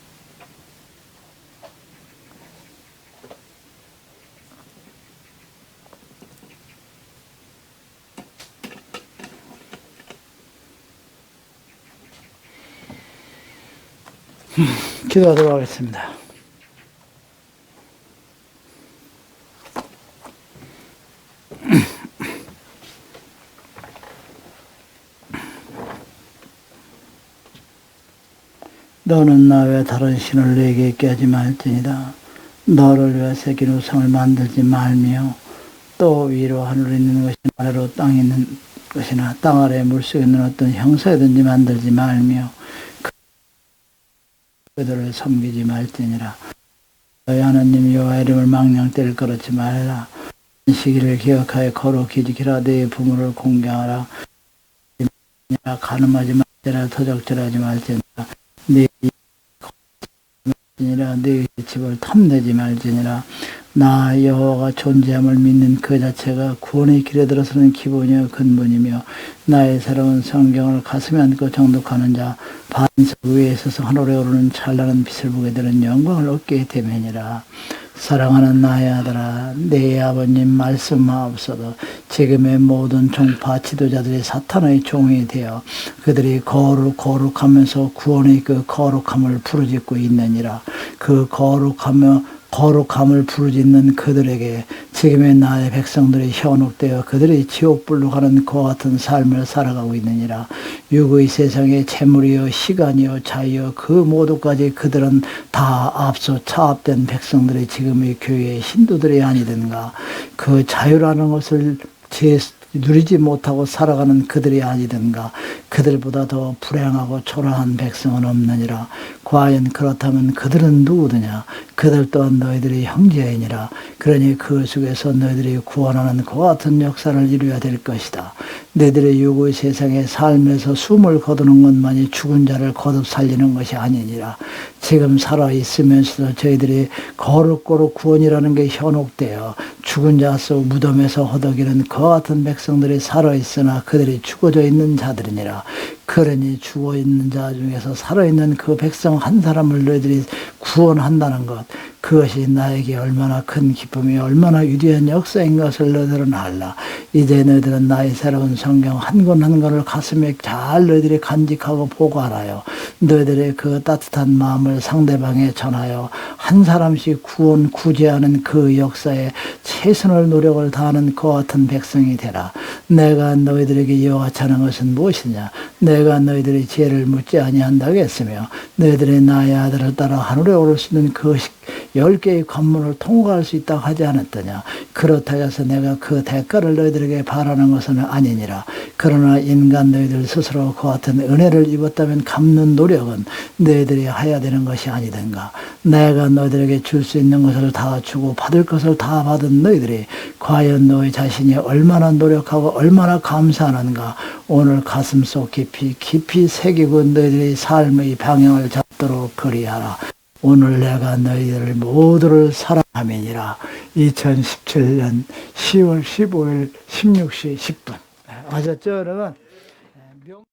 기도하도록 하겠습니다. 너는 나 외 다른 신을 내게 있게 하지 말지니라. 너를 위해 새긴 우상을 만들지 말며 또 위로 하늘에 있는 것이나 아래로 땅에 있는 것이나 땅 아래 물속에 있는 어떤 형사이든지 만들지 말며 그들을 섬기지 말지니라. 너희 하나님 여호와 이름을 망령때를 걸었지 말라. 시기를 기억하여 거룩히 지키라. 네 부모를 공경하라. 가늠하지 말지니라. 도적질하지 말지니라. 네 집을 탐내지 말지니라. 나 여호와가 존재함을 믿는 그 자체가 구원의 길에 들어서는 기본이요 근본이며 나의 새로운 성경을 가슴에 안고 정독하는 자 반석 위에 있어서 하늘에 오르는 찬란한 빛을 보게 되는 영광을 얻게 되매니라. 사랑하는 나의 아들아, 내 아버님 말씀하옵소서. 지금의 모든 종파 지도자들이 사탄의 종이 되어 그들이 거룩하면서 구원의 그 거룩함을 부르짖고 있느니라. 그 거룩함을 부르짖는 그들에게 지금의 나의 백성들이 현혹되어 그들이 지옥불로 가는 그와 같은 삶을 살아가고 있느니라. 육의 세상의 재물이요 시간이요 자유요 그 모두까지 그들은 다 앞서 차압된 백성들이 지금의 교회의 신도들이 아니든가. 그 자유라는 것을 누리지 못하고 살아가는 그들이 아니든가. 그들보다 더 불행하고 초라한 백성은 없느니라. 과연 그렇다면 그들은 누구더냐? 그들 또한 너희들의 형제이니라. 그러니 그 속에서 너희들이 구원하는 그와 같은 역사를 이루어야 될 것이다. 너희들의 육의 세상의 삶에서 숨을 거두는 것만이 죽은 자를 거듭 살리는 것이 아니니라. 지금 살아있으면서도 저희들이 거룩 구원이라는 게 현혹되어 죽은 자 속 무덤에서 허덕이는 그와 같은 백성들이 살아있으나 그들이 죽어져 있는 자들이니라. 그러니 죽어있는 자 중에서 살아있는 그 백성 한 사람을 너희들이 구원한다는 것, 그것이 나에게 얼마나 큰 기쁨이 얼마나 위대한 역사인 것을 너희들은 알라. 이제 너희들은 나의 새로운 성경 한 권 한 권을 가슴에 잘 너희들이 간직하고 보관하여 너희들의 그 따뜻한 마음을 상대방에 전하여 한 사람씩 구원 구제하는 그 역사에 최선을 노력을 다하는 그와 같은 백성이 되라. 내가 너희들에게 여호와치 하는 것은 무엇이냐? 내가 너희들의 죄를 묻지 아니한다고 했으며 너희들이 나의 아들을 따라 하늘에 오를 수 있는 그 10개의 관문을 통과할 수 있다고 하지 않았더냐. 그렇다고 해서 내가 그 대가를 너희들에게 바라는 것은 아니니라. 그러나 인간 너희들 스스로 그 같은 은혜를 입었다면 갚는 노력은 너희들이 해야 되는 것이 아니든가. 내가 너희들에게 줄 수 있는 것을 다 주고 받을 것을 다 받은 너희들이 과연 너희 자신이 얼마나 노력하고 얼마나 감사하는가. 오늘 가슴속 깊이 새기고 너희들의 삶의 방향을 잡도록 그리하라. 오늘 내가 너희들 모두를 사랑함이니라. 2017년 10월 15일 16시 10분. 아셨죠, 여러분?